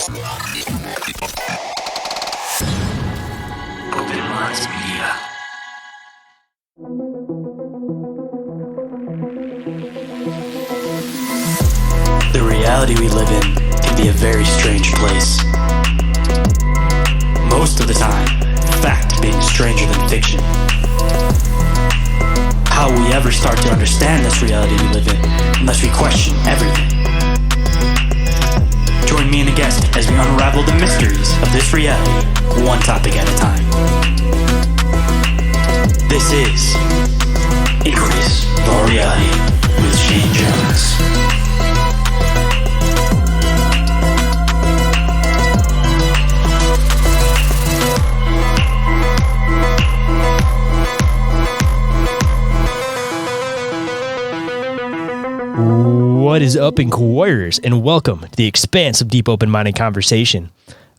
The reality we live in can be a very strange place. Most of the time, fact being stranger than fiction. How will we ever start to understand this reality we live in unless we question everything? Join me and a guest as we unravel the mysteries of this reality, one topic at a time. This is Inquiries of Our Reality with Shayn Jones. What is up, Inquirers, and welcome to the expanse of deep open-minded conversation.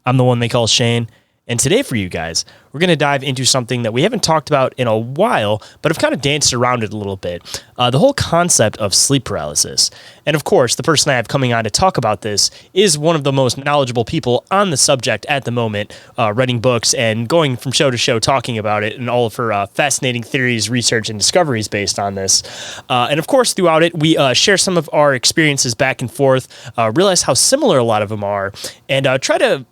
I'm the one they call Shane, and today for you guys, we're going to dive into something that we haven't talked about in a while, but have kind of danced around it a little bit, the whole concept of sleep paralysis. And of course, the person I have coming on to talk about this is one of the most knowledgeable people on the subject at the moment, writing books and going from show to show talking about it and all of her fascinating theories, research, and discoveries based on this. And of course, throughout it, we share some of our experiences back and forth, realize how similar a lot of them are, and try to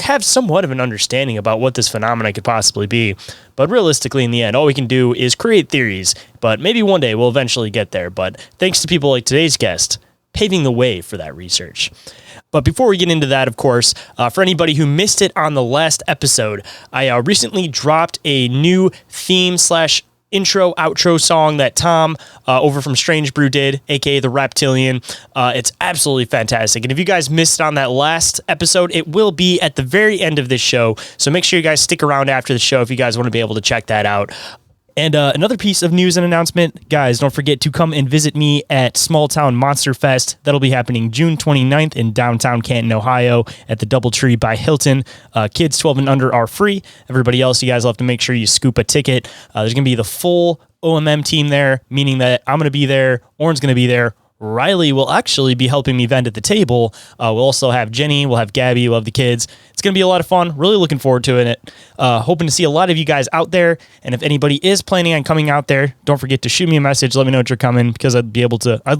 have somewhat of an understanding about what this phenomenon could possibly be. But realistically, in the end, all we can do is create theories, but maybe one day we'll eventually get there. But thanks to people like today's guest, paving the way for that research. But before we get into that, of course, for anybody who missed it on the last episode, I recently dropped a new theme / intro, outro song that Tom over from Strange Brew did, aka The Reptilian. It's absolutely fantastic. And if you guys missed on that last episode, it will be at the very end of this show. So make sure you guys stick around after the show if you guys want to be able to check that out. And another piece of news and announcement, guys, don't forget to come and visit me at Small Town Monster Fest. That'll be happening June 29th in downtown Canton, Ohio at the Doubletree by Hilton. Kids 12 and under are free. Everybody else, you guys will have to make sure you scoop a ticket. There's going to be the full OMM team there, meaning that I'm going to be there, Orin's going to be there, Ryley will actually be helping me vent at the table. We'll also have Jenny, we'll have Gabby, we'll have the kids. It's going to be a lot of fun. Really looking forward to it. Hoping to see a lot of you guys out there. And if anybody is planning on coming out there, don't forget to shoot me a message. Let me know that you're coming, because I'd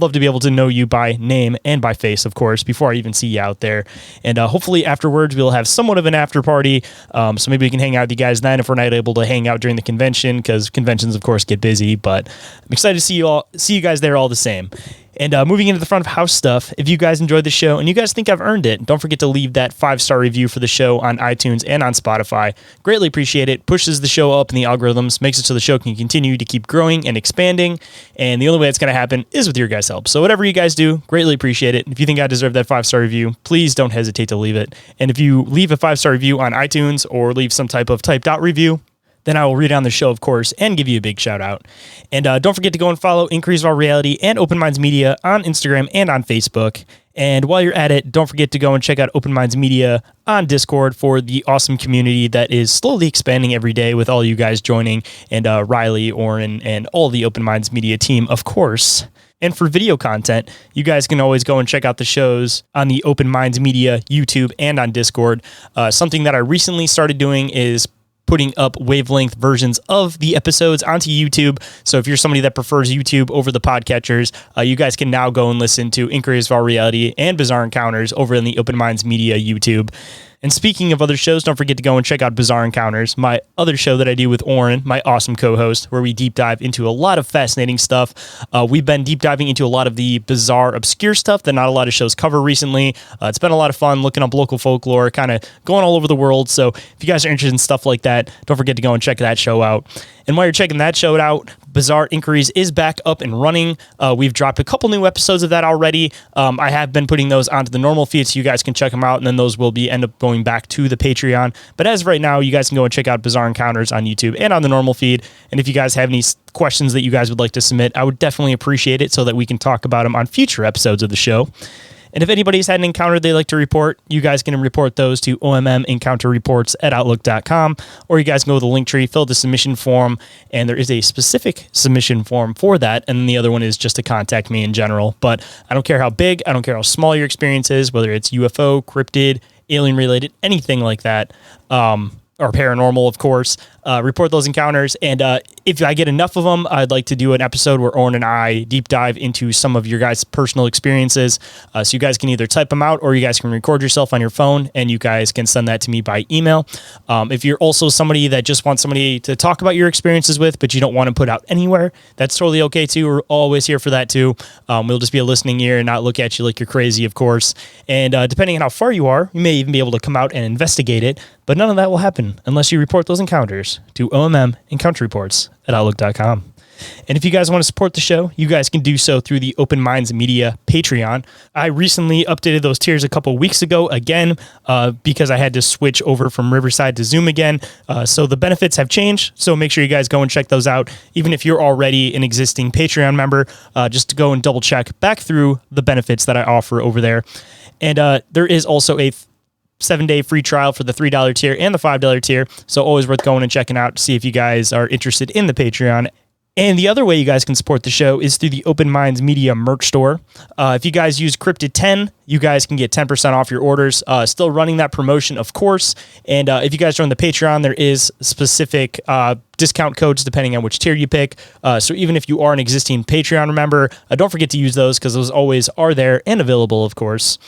love to be able to know you by name and by face, of course, before I even see you out there. And hopefully afterwards we'll have somewhat of an after party. So maybe we can hang out with you guys then if we're not able to hang out during the convention, because conventions, of course, get busy. But I'm excited to see you guys there all the same. And moving into the front of house stuff, if you guys enjoyed the show and you guys think I've earned it, don't forget to leave that 5-star review for the show on iTunes and on Spotify. Greatly appreciate it. Pushes the show up in the algorithms, makes it so the show can continue to keep growing and expanding. And the only way it's going to happen is with your guys' help. So whatever you guys do, greatly appreciate it. If you think I deserve that 5-star review, please don't hesitate to leave it. And if you leave a 5-star review on iTunes or leave some type of typed out review, then I will read on the show, of course, and give you a big shout out. And don't forget to go and follow Inquiries of Our Reality and Open Minds Media on Instagram and on Facebook. And while you're at it, don't forget to go and check out Open Minds Media on Discord for the awesome community that is slowly expanding every day with all you guys joining, and Ryley, Orin, and all the Open Minds Media team, of course. And for video content, you guys can always go and check out the shows on the Open Minds Media YouTube and on Discord. Something that I recently started doing is putting up wavelength versions of the episodes onto YouTube. So if you're somebody that prefers YouTube over the podcatchers, you guys can now go and listen to Inquiries of Our Reality and Bizarre Encounters over in the Open Minds Media YouTube. And speaking of other shows, don't forget to go and check out Bizarre Encounters, my other show that I do with Orin, my awesome co-host, where we deep dive into a lot of fascinating stuff. We've been deep diving into a lot of the bizarre, obscure stuff that not a lot of shows cover recently. It's been a lot of fun looking up local folklore, kind of going all over the world. So if you guys are interested in stuff like that, don't forget to go and check that show out. And while you're checking that show out, Bizarre Inquiries is back up and running. We've dropped a couple new episodes of that already. I have been putting those onto the normal feed so you guys can check them out, and then those will end up going back to the Patreon. But as of right now, you guys can go and check out Bizarre Encounters on YouTube and on the normal feed. And if you guys have any questions that you guys would like to submit, I would definitely appreciate it so that we can talk about them on future episodes of the show. And if anybody's had an encounter they'd like to report, you guys can report those to ommencounterreports@outlook.com, or you guys can go to the link tree, fill the submission form, and there is a specific submission form for that, and then the other one is just to contact me in general. But I don't care how big, I don't care how small your experience is, whether it's UFO, cryptid, alien related, anything like that, or paranormal, of course, report those encounters. And if I get enough of them, I'd like to do an episode where Orin and I deep dive into some of your guys' personal experiences. So you guys can either type them out or you guys can record yourself on your phone and you guys can send that to me by email. If you're also somebody that just wants somebody to talk about your experiences with, but you don't want to put out anywhere, that's totally okay too. We're always here for that too. We'll just be a listening ear and not look at you like you're crazy, of course. And depending on how far you are, you may even be able to come out and investigate it. But none of that will happen unless you report those encounters to ommencounterreports at outlook.com. And if you guys want to support the show, you guys can do so through the Open Minds Media Patreon. I recently updated those tiers a couple weeks ago again because I had to switch over from Riverside to Zoom again. So the benefits have changed. So make sure you guys go and check those out. Even if you're already an existing Patreon member, just to go and double check back through the benefits that I offer over there. And there is also a 7-day free trial for the $3 tier and the $5 tier. So always worth going and checking out to see if you guys are interested in the Patreon. And the other way you guys can support the show is through the Open Minds Media merch store. If you guys use Cryptid10, you guys can get 10% off your orders. Still running that promotion, of course. And if you guys join the Patreon, there is specific discount codes depending on which tier you pick. So even if you are an existing Patreon member, don't forget to use those because those always are there and available, of course.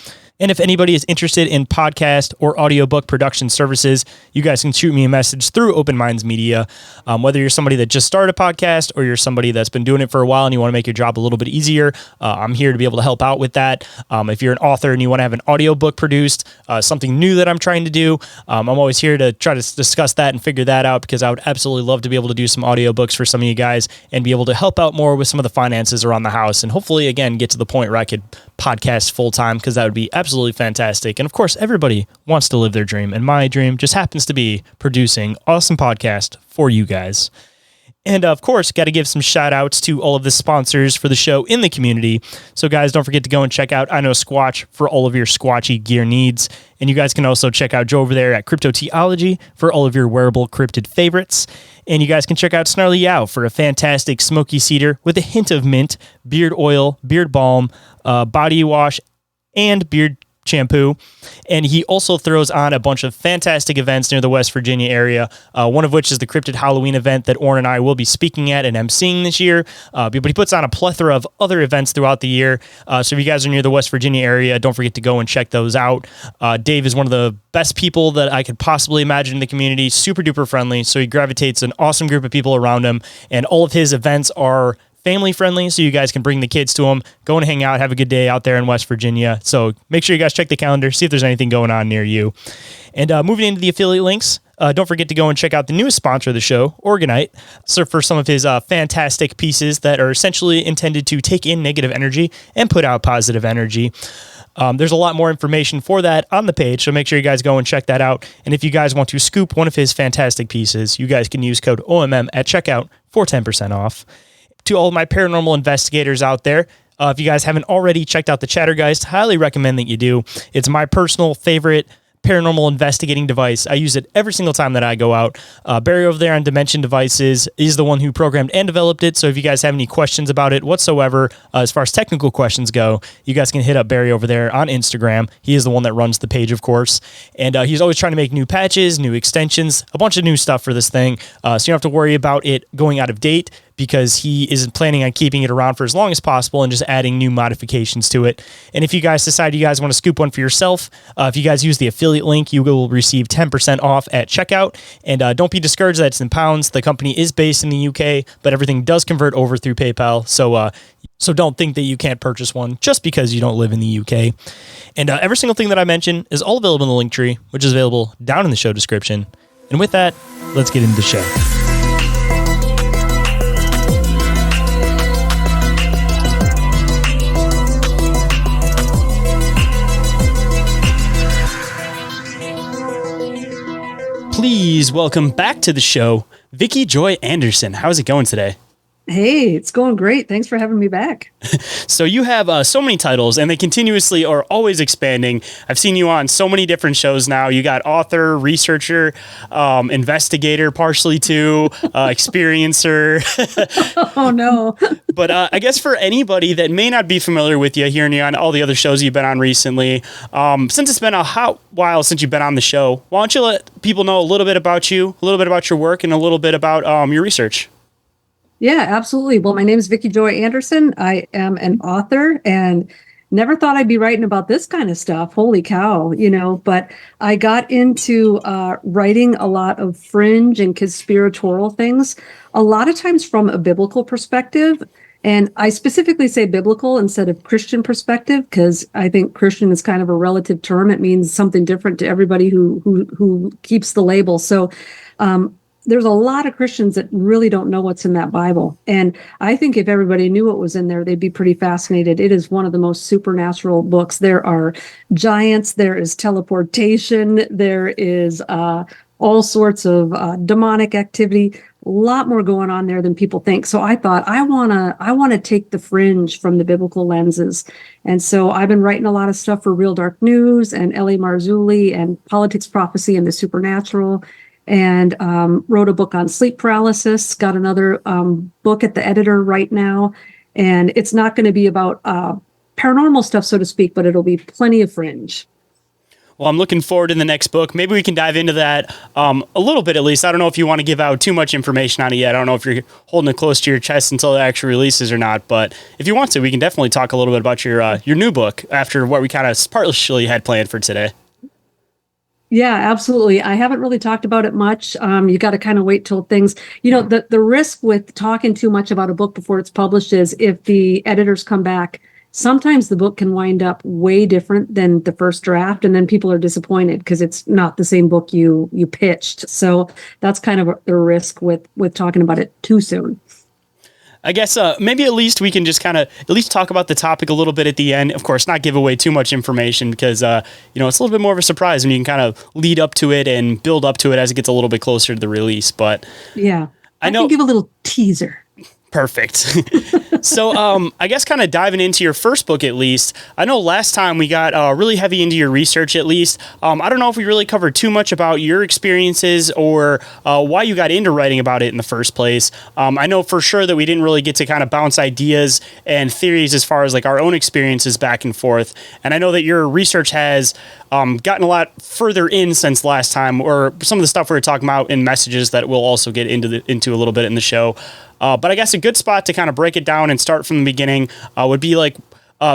And if anybody is interested in podcast or audiobook production services, you guys can shoot me a message through Open Minds Media. Whether you're somebody that just started a podcast or you're somebody that's been doing it for a while and you want to make your job a little bit easier, I'm here to be able to help out with that. If you're an author and you want to have an audiobook produced, something new that I'm trying to do, I'm always here to try to discuss that and figure that out because I would absolutely love to be able to do some audiobooks for some of you guys and be able to help out more with some of the finances around the house and hopefully, again, get to the point where I could podcast full time because that would be absolutely fantastic. And of course, everybody wants to live their dream. And my dream just happens to be producing awesome podcast for you guys. And of course, got to give some shout outs to all of the sponsors for the show in the community. So guys, don't forget to go and check out I Know Squatch for all of your squatchy gear needs. And you guys can also check out Joe over there at Cryptoteology for all of your wearable cryptid favorites. And you guys can check out Snarly Yow for a fantastic smoky cedar with a hint of mint, beard oil, beard balm, body wash, and beard shampoo. And he also throws on a bunch of fantastic events near the West Virginia area, one of which is the Cryptid Halloween event that Orin and I will be speaking at and emceeing this year. But he puts on a plethora of other events throughout the year. So if you guys are near the West Virginia area, don't forget to go and check those out. Dave is one of the best people that I could possibly imagine in the community, super duper friendly. So he gravitates an awesome group of people around him, and all of his events are family friendly, so you guys can bring the kids to them, go and hang out, have a good day out there in West Virginia. So make sure you guys check the calendar, see if there's anything going on near you. And moving into the affiliate links, don't forget to go and check out the newest sponsor of the show, Oregon-ite, so for some of his fantastic pieces that are essentially intended to take in negative energy and put out positive energy. There's a lot more information for that on the page, so make sure you guys go and check that out. And if you guys want to scoop one of his fantastic pieces, you guys can use code OMM at checkout for 10% off. To all of my paranormal investigators out there, if you guys haven't already checked out the Chattergeist, highly recommend that you do. It's my personal favorite paranormal investigating device. I use it every single time that I go out. Barry over there on Dimension Devices is the one who programmed and developed it. So if you guys have any questions about it whatsoever, as far as technical questions go, you guys can hit up Barry over there on Instagram. He is the one that runs the page, of course. And he's always trying to make new patches, new extensions, a bunch of new stuff for this thing. So you don't have to worry about it going out of date, because he is planning on keeping it around for as long as possible and just adding new modifications to it. And if you guys decide you guys want to scoop one for yourself, if you guys use the affiliate link, you will receive 10% off at checkout. And don't be discouraged that it's in pounds. The company is based in the UK, but everything does convert over through PayPal. So don't think that you can't purchase one just because you don't live in the UK. And every single thing that I mention is all available in the link tree, which is available down in the show description. And with that, let's get into the show. Please welcome back to the show, Vicki Joy Anderson. How's it going today? Hey, it's going great. Thanks for having me back. So you have so many titles, and they continuously are always expanding. I've seen you on so many different shows now. You got author, researcher, investigator, partially too, experiencer. Oh no. But I guess for anybody that may not be familiar with you, hearing you on all the other shows you've been on recently, since it's been a hot while since you've been on the show, why don't you let people know a little bit about you, a little bit about your work, and a little bit about your research? Yeah, absolutely. Well, my name is Vicki Joy Anderson. I am an author and never thought I'd be writing about this kind of stuff. Holy cow, but I got into writing a lot of fringe and conspiratorial things, a lot of times from a biblical perspective. And I specifically say biblical instead of Christian perspective because I think Christian is kind of a relative term. It means something different to everybody who keeps the label. So there's a lot of Christians that really don't know what's in that Bible. And I think if everybody knew what was in there, they'd be pretty fascinated. It is one of the most supernatural books. There are giants, there is teleportation, there is all sorts of demonic activity, a lot more going on there than people think. So I thought I want to take the fringe from the biblical lenses. And so I've been writing a lot of stuff for Real Dark News and L.A. Marzulli and Politics, Prophecy, and the Supernatural, and wrote a book on sleep paralysis, got another book at the editor right now. And it's not going to be about paranormal stuff, so to speak, but it'll be plenty of fringe. Well, I'm looking forward to the next book. Maybe we can dive into that a little bit at least. I don't know if you want to give out too much information on it yet. I don't know if you're holding it close to your chest until it actually releases or not. But if you want to, we can definitely talk a little bit about your new book after what we kind of partially had planned for today. Yeah, absolutely. I haven't really talked about it much. You got to kind of wait till things, the risk with talking too much about a book before it's published is if the editors come back, sometimes the book can wind up way different than the first draft. And then people are disappointed because it's not the same book you pitched. So that's kind of a risk with talking about it too soon. I guess maybe at least we can just kind of at least talk about the topic a little bit at the end. Of course, not give away too much information because, it's a little bit more of a surprise and you can kind of lead up to it and build up to it as it gets a little bit closer to the release. But yeah, I know. can give a little teaser. Perfect. So I guess kind of diving into your first book, at least, I know last time we got really heavy into your research, at least. I don't know if we really covered too much about your experiences or why you got into writing about it in the first place. I know for sure that we didn't really get to kind of bounce ideas and theories as far as like our own experiences back and forth. And I know that your research has gotten a lot further in since last time, or some of the stuff we were talking about in messages that we'll also get into a little bit in the show. But I guess a good spot to kind of break it down and start from the beginning would be like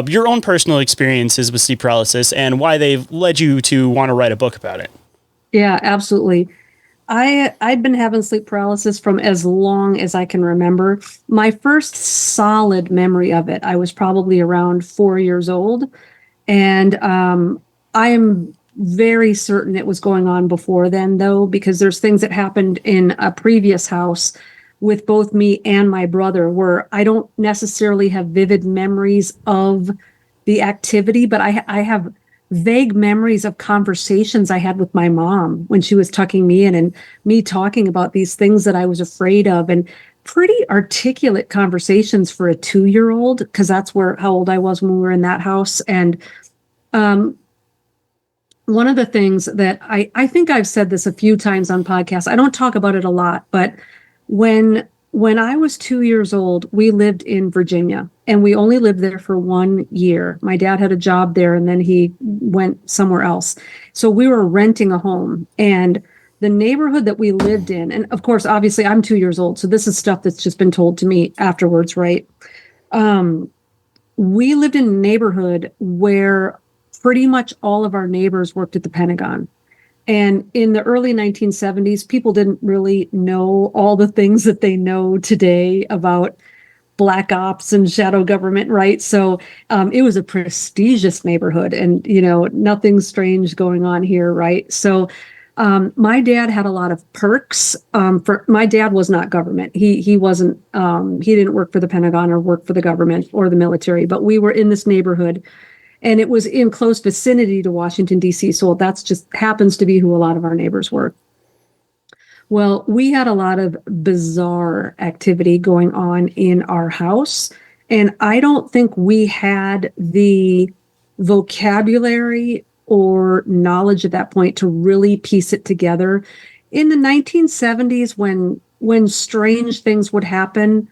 your own personal experiences with sleep paralysis and why they've led you to want to write a book about it. Yeah, absolutely. I'd been having sleep paralysis from as long as I can remember. My first solid memory of it, I was probably around 4 years old. And I am very certain it was going on before then, though, because there's things that happened in a previous house with both me and my brother where I don't necessarily have vivid memories of the activity, but I have vague memories of conversations I had with my mom when she was tucking me in and me talking about these things that I was afraid of, and pretty articulate conversations for a 2-year-old, because that's how old I was when we were in that house. And one of the things that I think I've said this a few times on podcasts, I don't talk about it a lot, but when I was 2 years old, we lived in Virginia, and we only lived there for 1 year. My dad had a job there, and then he went somewhere else. So we were renting a home, and the neighborhood that we lived in, and of course, obviously, I'm 2 years old, so this is stuff that's just been told to me afterwards, right? We lived in a neighborhood where pretty much all of our neighbors worked at the Pentagon. And in the early 1970s, people didn't really know all the things that they know today about black ops and shadow government, right? So it was a prestigious neighborhood and, nothing strange going on here, right? So my dad had a lot of perks. My dad was not government. He wasn't, he didn't work for the Pentagon or work for the government or the military, but we were in this neighborhood. And it was in close vicinity to Washington, D.C. So that's just happens to be who a lot of our neighbors were. Well, we had a lot of bizarre activity going on in our house, and I don't think we had the vocabulary or knowledge at that point to really piece it together. In the 1970s, when strange things would happen,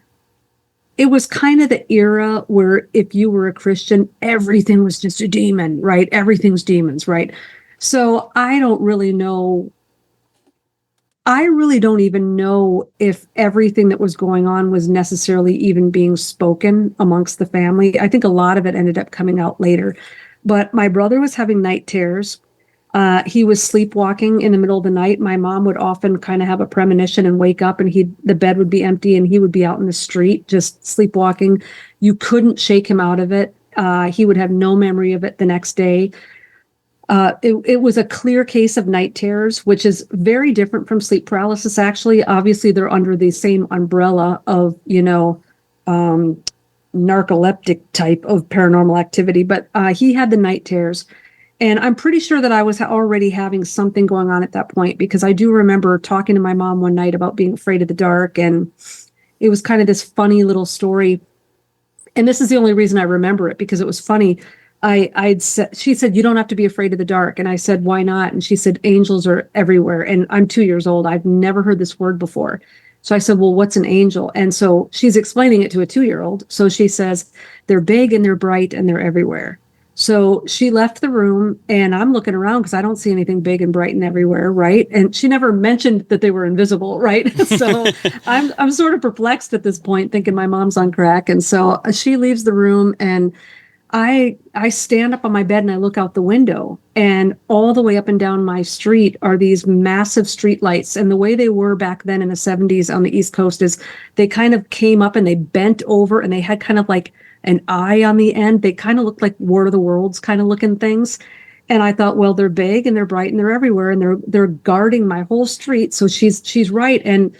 it was kind of the era where if you were a Christian, everything was just a demon, right? Everything's demons, right? So I really don't even know if everything that was going on was necessarily even being spoken amongst the family. I think a lot of it ended up coming out later. But my brother was having night terrors. He was sleepwalking in the middle of the night. My mom would often kind of have a premonition and wake up, and the bed would be empty and he would be out in the street just sleepwalking. You couldn't shake him out of it. He would have no memory of it the next day. It was a clear case of night terrors, which is very different from sleep paralysis. Actually, obviously, they're under the same umbrella of, narcoleptic type of paranormal activity. But he had the night terrors. And I'm pretty sure that I was already having something going on at that point, because I do remember talking to my mom one night about being afraid of the dark. And it was kind of this funny little story. And this is the only reason I remember it, because it was funny. She said, "You don't have to be afraid of the dark." And I said, "Why not?" And she said, "Angels are everywhere." And I'm 2 years old. I've never heard this word before. So I said, "Well, what's an angel?" And so she's explaining it to a 2-year-old. So she says, "They're big and they're bright and they're everywhere." So she left the room, and I'm looking around because I don't see anything big and bright and everywhere, right? And she never mentioned that they were invisible, right? So I'm sort of perplexed at this point, thinking my mom's on crack. And so she leaves the room, and I stand up on my bed and I look out the window, and all the way up and down my street are these massive street lights. And the way they were back then in the 70s on the East Coast is they kind of came up and they bent over, and they had kind of like an eye on the end. They kind of looked like War of the Worlds kind of looking things. And I thought, well, they're big and they're bright and they're everywhere, and they're guarding my whole street. So she's right. And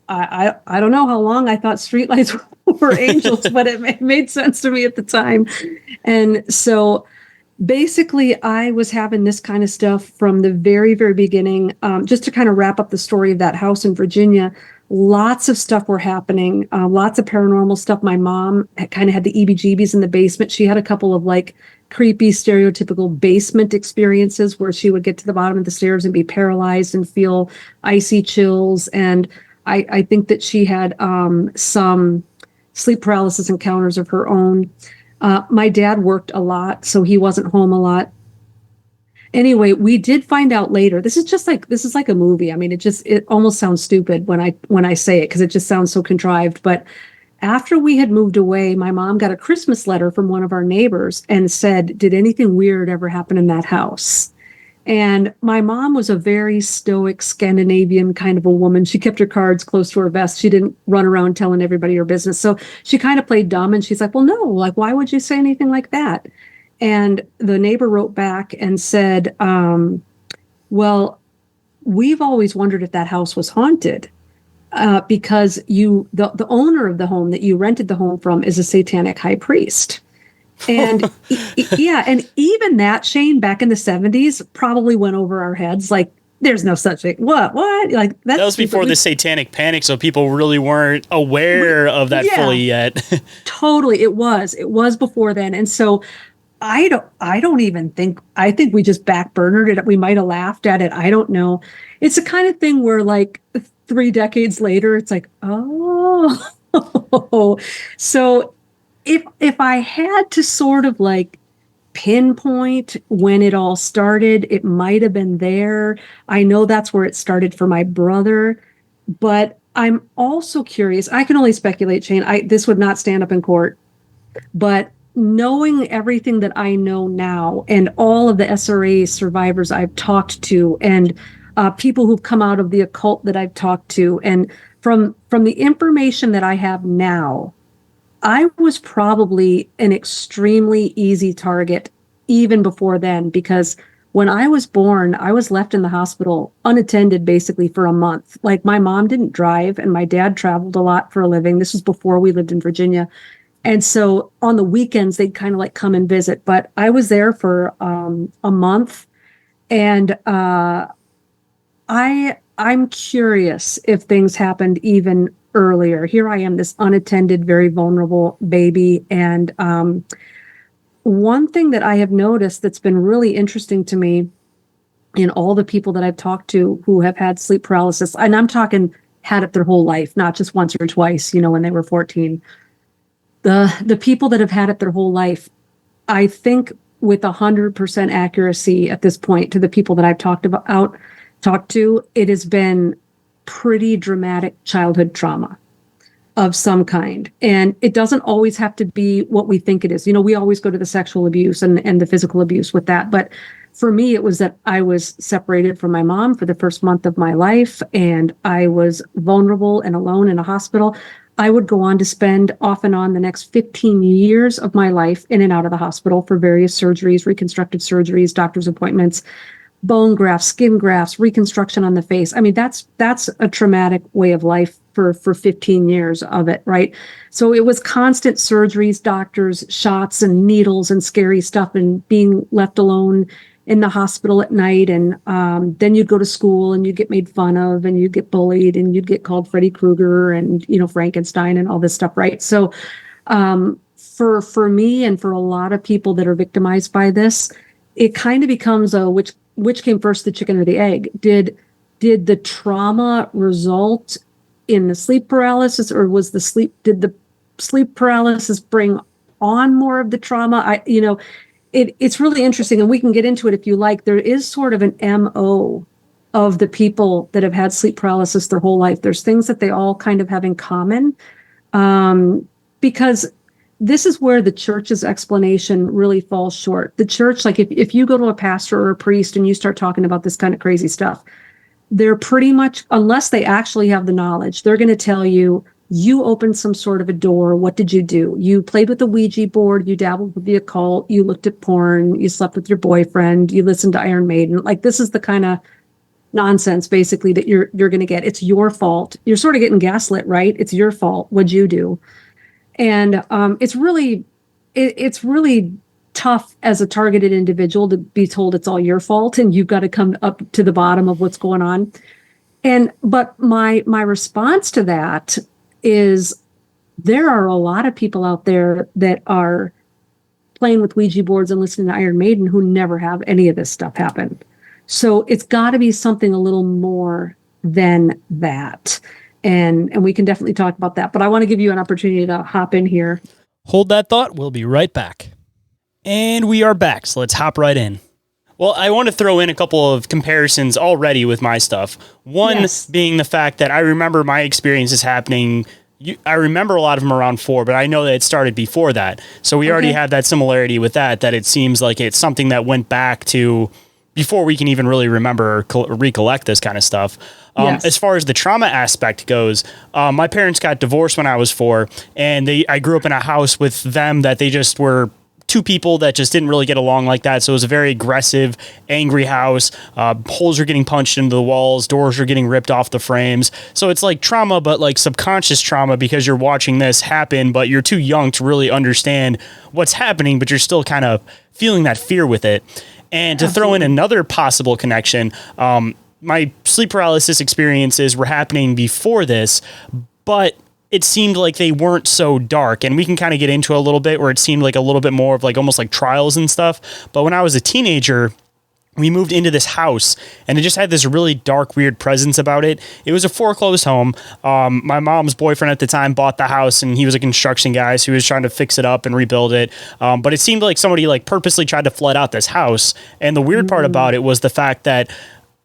I don't know how long I thought streetlights were angels, but it made sense to me at the time. And so basically, I was having this kind of stuff from the very, very beginning. Just to kind of wrap up the story of that house in Virginia, lots of stuff were happening, lots of paranormal stuff. My mom kind of had the EBGBs in the basement. She had a couple of like creepy, stereotypical basement experiences where she would get to the bottom of the stairs and be paralyzed and feel icy chills. And I think that she had some sleep paralysis encounters of her own. My dad worked a lot, so he wasn't home a lot. Anyway, we did find out later. This is like a movie. I mean, it almost sounds stupid when I say it, because it just sounds so contrived. But after we had moved away, my mom got a Christmas letter from one of our neighbors and said, "Did anything weird ever happen in that house?" And my mom was a very stoic Scandinavian kind of a woman. She kept her cards close to her vest. She didn't run around telling everybody her business. So she kind of played dumb, and she's like, "Well, no, like, why would you say anything like that?" And the neighbor wrote back and said, "Well, we've always wondered if that house was haunted, because the owner of the home that you rented the home from is a satanic high priest." And yeah, and even that, Shayn, back in the 70s probably went over our heads. Like, there's no such thing. What? Like that was before the satanic panic, so people really weren't aware of that fully yet. Totally, it was before then. And so I don't even think, I think we just backburnered it. We might have laughed at it. I don't know. It's the kind of thing where, like, 3 decades later, it's like, oh. So if I had to sort of like pinpoint when it all started, it might have been there. I know that's where it started for my brother, but I'm also curious. I can only speculate, Shayn. This would not stand up in court, but knowing everything that I know now, and all of the SRA survivors I've talked to, and people who've come out of the occult that I've talked to, and from the information that I have now, I was probably an extremely easy target even before then, because when I was born, I was left in the hospital unattended basically for a month. Like, my mom didn't drive and my dad traveled a lot for a living. This was before we lived in Virginia. And so on the weekends, they'd kind of like come and visit. But I was there for a month, and I'm curious if things happened even earlier. Here I am, this unattended, very vulnerable baby. And one thing that I have noticed that's been really interesting to me in all the people that I've talked to who have had sleep paralysis, and I'm talking had it their whole life, not just once or twice, when they were 14. The people that have had it their whole life, I think with 100% accuracy at this point to the people that I've talked to, it has been pretty dramatic childhood trauma of some kind. And it doesn't always have to be what we think it is. We always go to the sexual abuse and the physical abuse with that. But for me, it was that I was separated from my mom for the first month of my life, and I was vulnerable and alone in a hospital. I would go on to spend off and on the next 15 years of my life in and out of the hospital for various surgeries, reconstructive surgeries, doctor's appointments, bone grafts, skin grafts, reconstruction on the face. I mean, that's a traumatic way of life for 15 years of it, right? So it was constant surgeries, doctors, shots and needles and scary stuff, and being left alone in the hospital at night. And then you'd go to school and you'd get made fun of and you'd get bullied and you'd get called Freddy Krueger and, Frankenstein and all this stuff, right? So for me and for a lot of people that are victimized by this, it kind of becomes which came first, the chicken or the egg? Did the trauma result in the sleep paralysis, or did the sleep paralysis bring on more of the trauma? It's really interesting, and we can get into it if you like. There is sort of an MO of the people that have had sleep paralysis their whole life. There's things that they all kind of have in common, because this is where the church's explanation really falls short. The church, like if you go to a pastor or a priest and you start talking about this kind of crazy stuff, they're pretty much, unless they actually have the knowledge, they're going to tell you, you opened some sort of a door. What did you do? You played with the Ouija board. You dabbled with the occult. You looked at porn. You slept with your boyfriend. You listened to Iron Maiden. Like, this is the kind of nonsense, basically, that you're going to get. It's your fault. You're sort of getting gaslit, right? It's your fault. What'd you do? And it's really tough as a targeted individual to be told it's all your fault and you've got to come up to the bottom of what's going on. But my response to that is, there are a lot of people out there that are playing with Ouija boards and listening to Iron Maiden who never have any of this stuff happen. So it's got to be something a little more than that. And we can definitely talk about that. But I want to give you an opportunity to hop in here. Hold that thought. We'll be right back. And we are back, so let's hop right in. Well, I want to throw in a couple of comparisons already with my stuff. One being the fact that I remember my experiences happening. I remember a lot of them around 4, but I know that it started before that. So we already have that similarity with that it seems like it's something that went back to before we can even really remember or recollect this kind of stuff. As far as the trauma aspect goes, my parents got divorced when I was 4, and I grew up in a house with them that they just were two people that just didn't really get along like that. So it was a very aggressive, angry house. Holes are getting punched into the walls. Doors are getting ripped off the frames. So it's like trauma, but like subconscious trauma, because you're watching this happen, but you're too young to really understand what's happening, but you're still kind of feeling that fear with it. And to throw in another possible connection, my sleep paralysis experiences were happening before this, but it seemed like they weren't so dark. And we can kind of get into a little bit where it seemed like a little bit more of like almost like trials and stuff. But when I was a teenager, we moved into this house and it just had this really dark, weird presence about it. It was a foreclosed home. My mom's boyfriend at the time bought the house, and he was a construction guy, so he was trying to fix it up and rebuild it. But it seemed like somebody like purposely tried to flood out this house. And the weird part about it was the fact that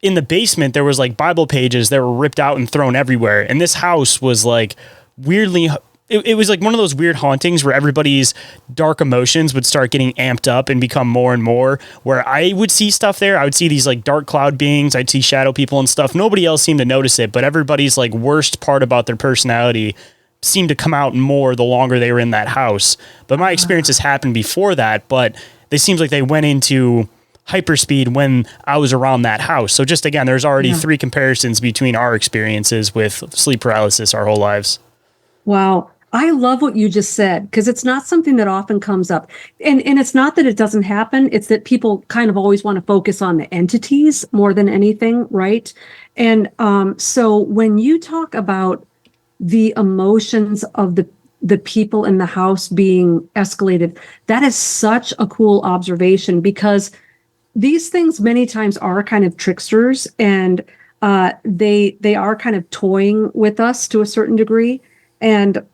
in the basement, there was like Bible pages that were ripped out and thrown everywhere. And this house was like weirdly, it was like one of those weird hauntings where everybody's dark emotions would start getting amped up and become more and more, where I would see stuff there. I would see these like dark cloud beings. I'd see shadow people and stuff. Nobody else seemed to notice it, but everybody's like worst part about their personality seemed to come out more the longer they were in that house. But my experiences happened before that, but it seems like they went into hyperspeed when I was around that house. So just again, there's already 3 comparisons between our experiences with sleep paralysis our whole lives. Wow. I love what you just said, because it's not something that often comes up. And it's not that it doesn't happen, it's that people kind of always want to focus on the entities more than anything, right? And so when you talk about the emotions of the people in the house being escalated, that is such a cool observation, because these things many times are kind of tricksters, and they are kind of toying with us to a certain degree. And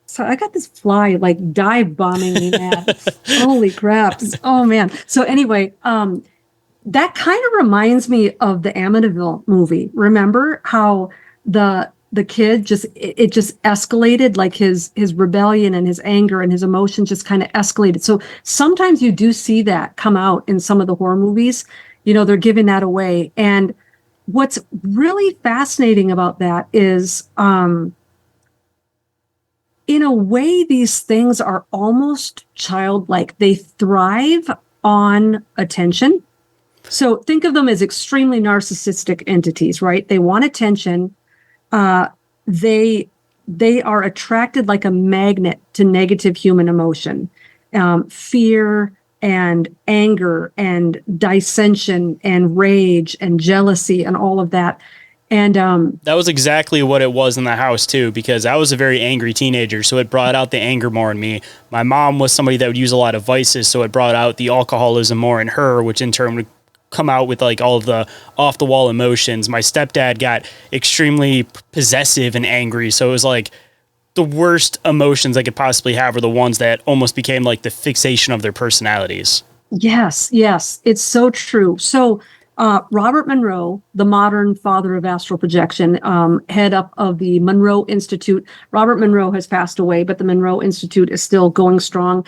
so I got this fly like dive bombing me mad. Holy crap. Oh man. So anyway, that kind of reminds me of the Amityville movie. Remember how the kid it just escalated, like his rebellion and his anger and his emotion just kind of escalated. So sometimes you do see that come out in some of the horror movies. They're giving that away. And what's really fascinating about that is in a way, these things are almost childlike. They thrive on attention. So think of them as extremely narcissistic entities, right? They want attention. They are attracted like a magnet to negative human emotion, fear and anger and dissension and rage and jealousy and all of that. And that was exactly what it was in the house too, because I was a very angry teenager, so it brought out the anger more in me. My mom was somebody that would use a lot of vices, so it brought out the alcoholism more in her, which in turn would come out with like all of the off the wall emotions. My stepdad got extremely possessive and angry, so it was like the worst emotions I could possibly have were the ones that almost became like the fixation of their personalities. Yes, it's so true. So Robert Monroe, the modern father of astral projection, head up of the Monroe Institute. Robert Monroe has passed away, but the Monroe Institute is still going strong.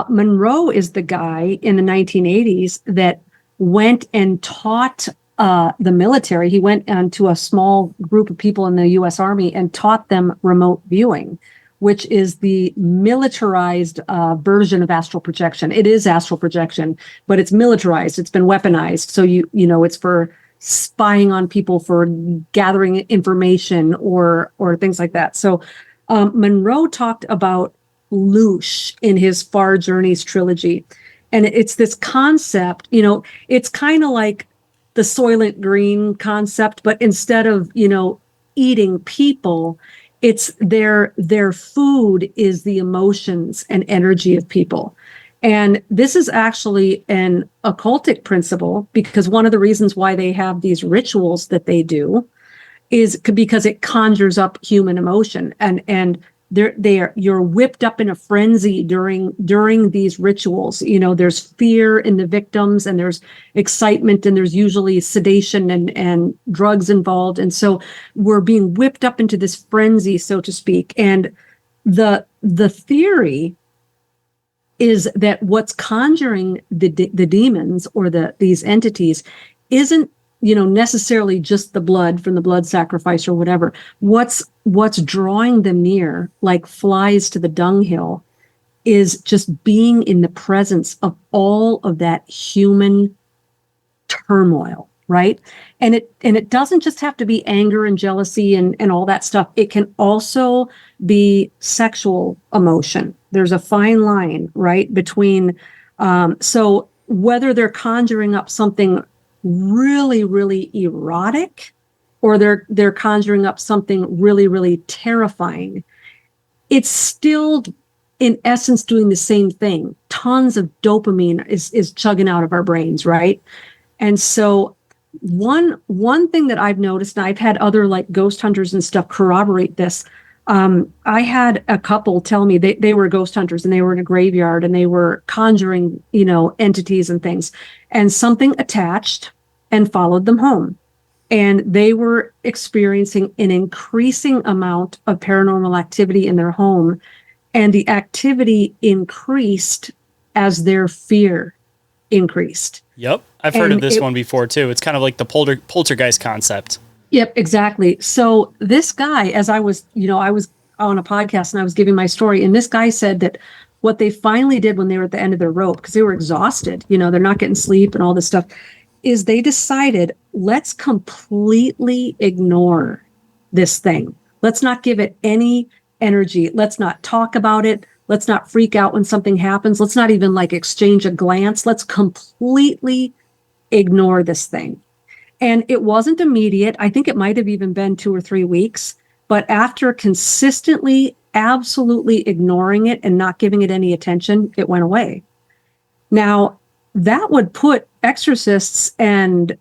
Monroe is the guy in the 1980s that went and taught the military. He went to a small group of people in the U.S. Army and taught them remote viewing, which is the militarized version of astral projection. It is astral projection, but it's militarized. It's been weaponized. So it's for spying on people, for gathering information or things like that. So Monroe talked about Loosh in his Far Journeys trilogy. And it's this concept, it's kind of like the Soylent Green concept, but instead of, eating people, it's their food is the emotions and energy of people. And this is actually an occultic principle, because one of the reasons why they have these rituals that they do is because it conjures up human emotion, and you're whipped up in a frenzy during these rituals. There's fear in the victims, and there's excitement, and there's usually sedation and drugs involved. And so we're being whipped up into this frenzy, so to speak. And the theory is that what's conjuring the demons or these entities isn't necessarily just the blood from the blood sacrifice or whatever. What's drawing them near, like flies to the dunghill, is just being in the presence of all of that human turmoil, right? And it doesn't just have to be anger and jealousy and all that stuff. It can also be sexual emotion. There's a fine line, right, between so whether they're conjuring up something really, really erotic, or they're conjuring up something really, really terrifying, it's still in essence doing the same thing. Tons of dopamine is chugging out of our brains, right? And so one thing that I've noticed, and I've had other like ghost hunters and stuff corroborate this. I had a couple tell me they were ghost hunters, and they were in a graveyard, and they were conjuring, entities and things, and something attached and followed them home. And they were experiencing an increasing amount of paranormal activity in their home. And the activity increased as their fear increased. Yep. I've heard of this one before too. It's kind of like the poltergeist concept. Yep, exactly. So this guy, as I was on a podcast and I was giving my story, and this guy said that what they finally did when they were at the end of their rope, because they were exhausted, they're not getting sleep and all this stuff, is they decided, let's completely ignore this thing. Let's not give it any energy. Let's not talk about it. Let's not freak out when something happens. Let's not even like exchange a glance. Let's completely ignore this thing. And it wasn't immediate. I think it might have even been 2 or 3 weeks. But after consistently, absolutely ignoring it and not giving it any attention, it went away. Now, that would put exorcists and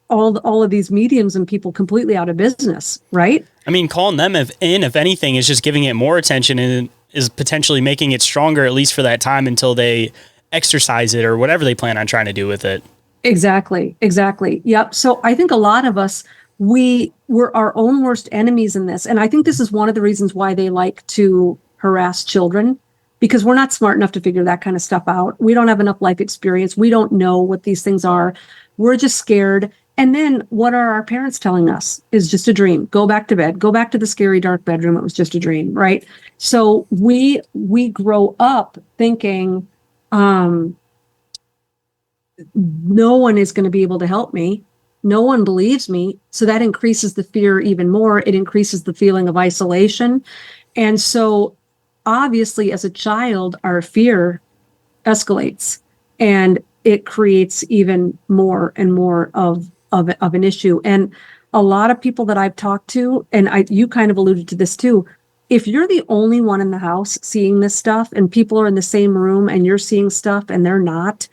all of these mediums and people completely out of business, right? I mean, calling them if anything, is just giving it more attention and is potentially making it stronger, at least for that time until they exercise it or whatever they plan on trying to do with it. Exactly. Yep. So I think a lot of us, we're our own worst enemies in this. And I think this is one of the reasons why they like to harass children, because we're not smart enough to figure that kind of stuff out. We don't have enough life experience. We don't know what these things are. We're just scared. And then what are our parents telling us? Is just a dream. Go back to bed. Go back to the scary dark bedroom. It was just a dream, right? So we grow up thinking, no one is going to be able to help me. No one believes me. So that increases the fear even more. It increases the feeling of isolation. And so obviously as a child, our fear escalates and it creates even more and more of an issue. And a lot of people that I've talked to, and you kind of alluded to this too, if you're the only one in the house seeing this stuff and people are in the same room and you're seeing stuff and they're not,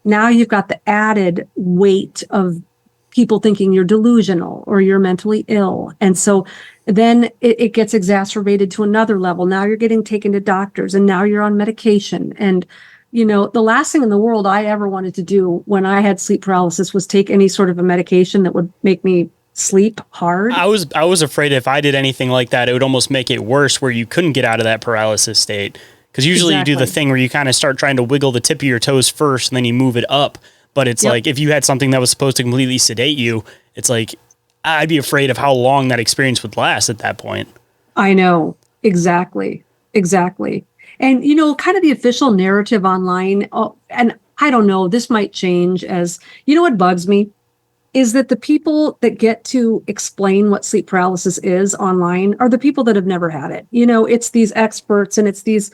now you've got the added weight of people thinking you're delusional or you're mentally ill. And so then it gets exacerbated to another level. Now you're getting taken to doctors and now you're on medication. And, the last thing in the world I ever wanted to do when I had sleep paralysis was take any sort of a medication that would make me sleep hard. I was afraid if I did anything like that, it would almost make it worse where you couldn't get out of that paralysis state. Because usually you do the thing where you kind of start trying to wiggle the tip of your toes first and then you move it up. But it's like if you had something that was supposed to completely sedate you, it's like I'd be afraid of how long that experience would last at that point. I know. Exactly. And, kind of the official narrative online, and I don't know, this might change as, what bugs me is that the people that get to explain what sleep paralysis is online are the people that have never had it. It's these experts and it's these,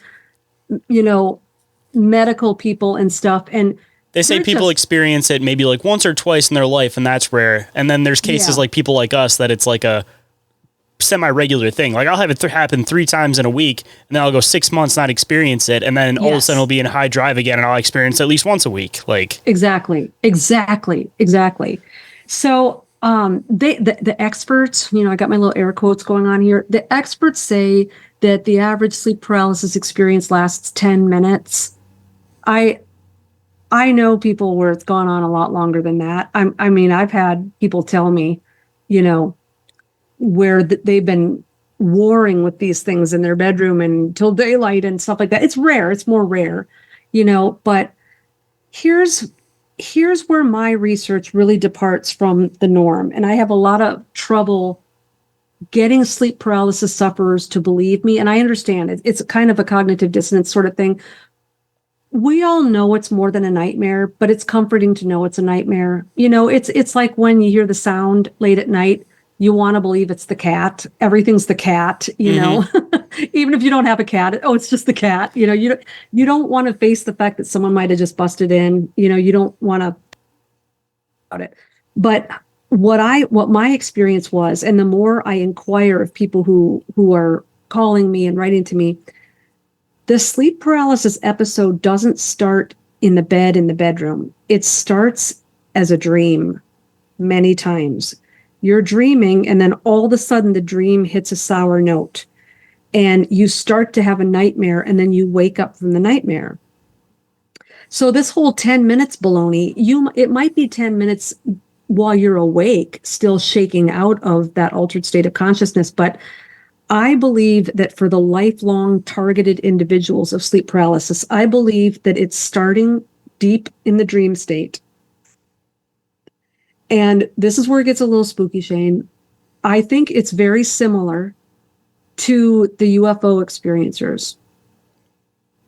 medical people and stuff. And they say people experience it maybe like once or twice in their life, and that's rare. And then there's cases like people like us that it's like a semi-regular thing. Like I'll have it happen 3 times in a week, and then I'll go 6 months not experience it, and then all of a sudden it'll be in high drive again, and I'll experience it at least once a week. Like exactly. So the experts, I got my little air quotes going on here. The experts say that the average sleep paralysis experience lasts 10 minutes. I know people where it's gone on a lot longer than that. I've had people tell me, where they've been warring with these things in their bedroom until daylight and stuff like that. It's rare. It's more rare, but here's where my research really departs from the norm. And I have a lot of trouble getting sleep paralysis sufferers to believe me. And I understand it's kind of a cognitive dissonance sort of thing. We all know it's more than a nightmare, but it's comforting to know it's a nightmare. It's like when you hear the sound late at night, you want to believe it's the cat. Everything's the cat, know, even if you don't have a cat. Oh, it's just the cat. You don't want to face the fact that someone might have just busted in. You don't want to about it. But what my experience was, and the more I inquire of people who are calling me and writing to me, the sleep paralysis episode doesn't start in the bed in the bedroom. It starts as a dream many times. You're dreaming, and then all of a sudden the dream hits a sour note, and you start to have a nightmare, and then you wake up from the nightmare. So this whole 10 minutes baloney, it might be 10 minutes while you're awake, still shaking out of that altered state of consciousness, but I believe that for the lifelong targeted individuals of sleep paralysis, I believe that it's starting deep in the dream state. And this is where it gets a little spooky, Shayn. I think it's very similar to the UFO experiencers.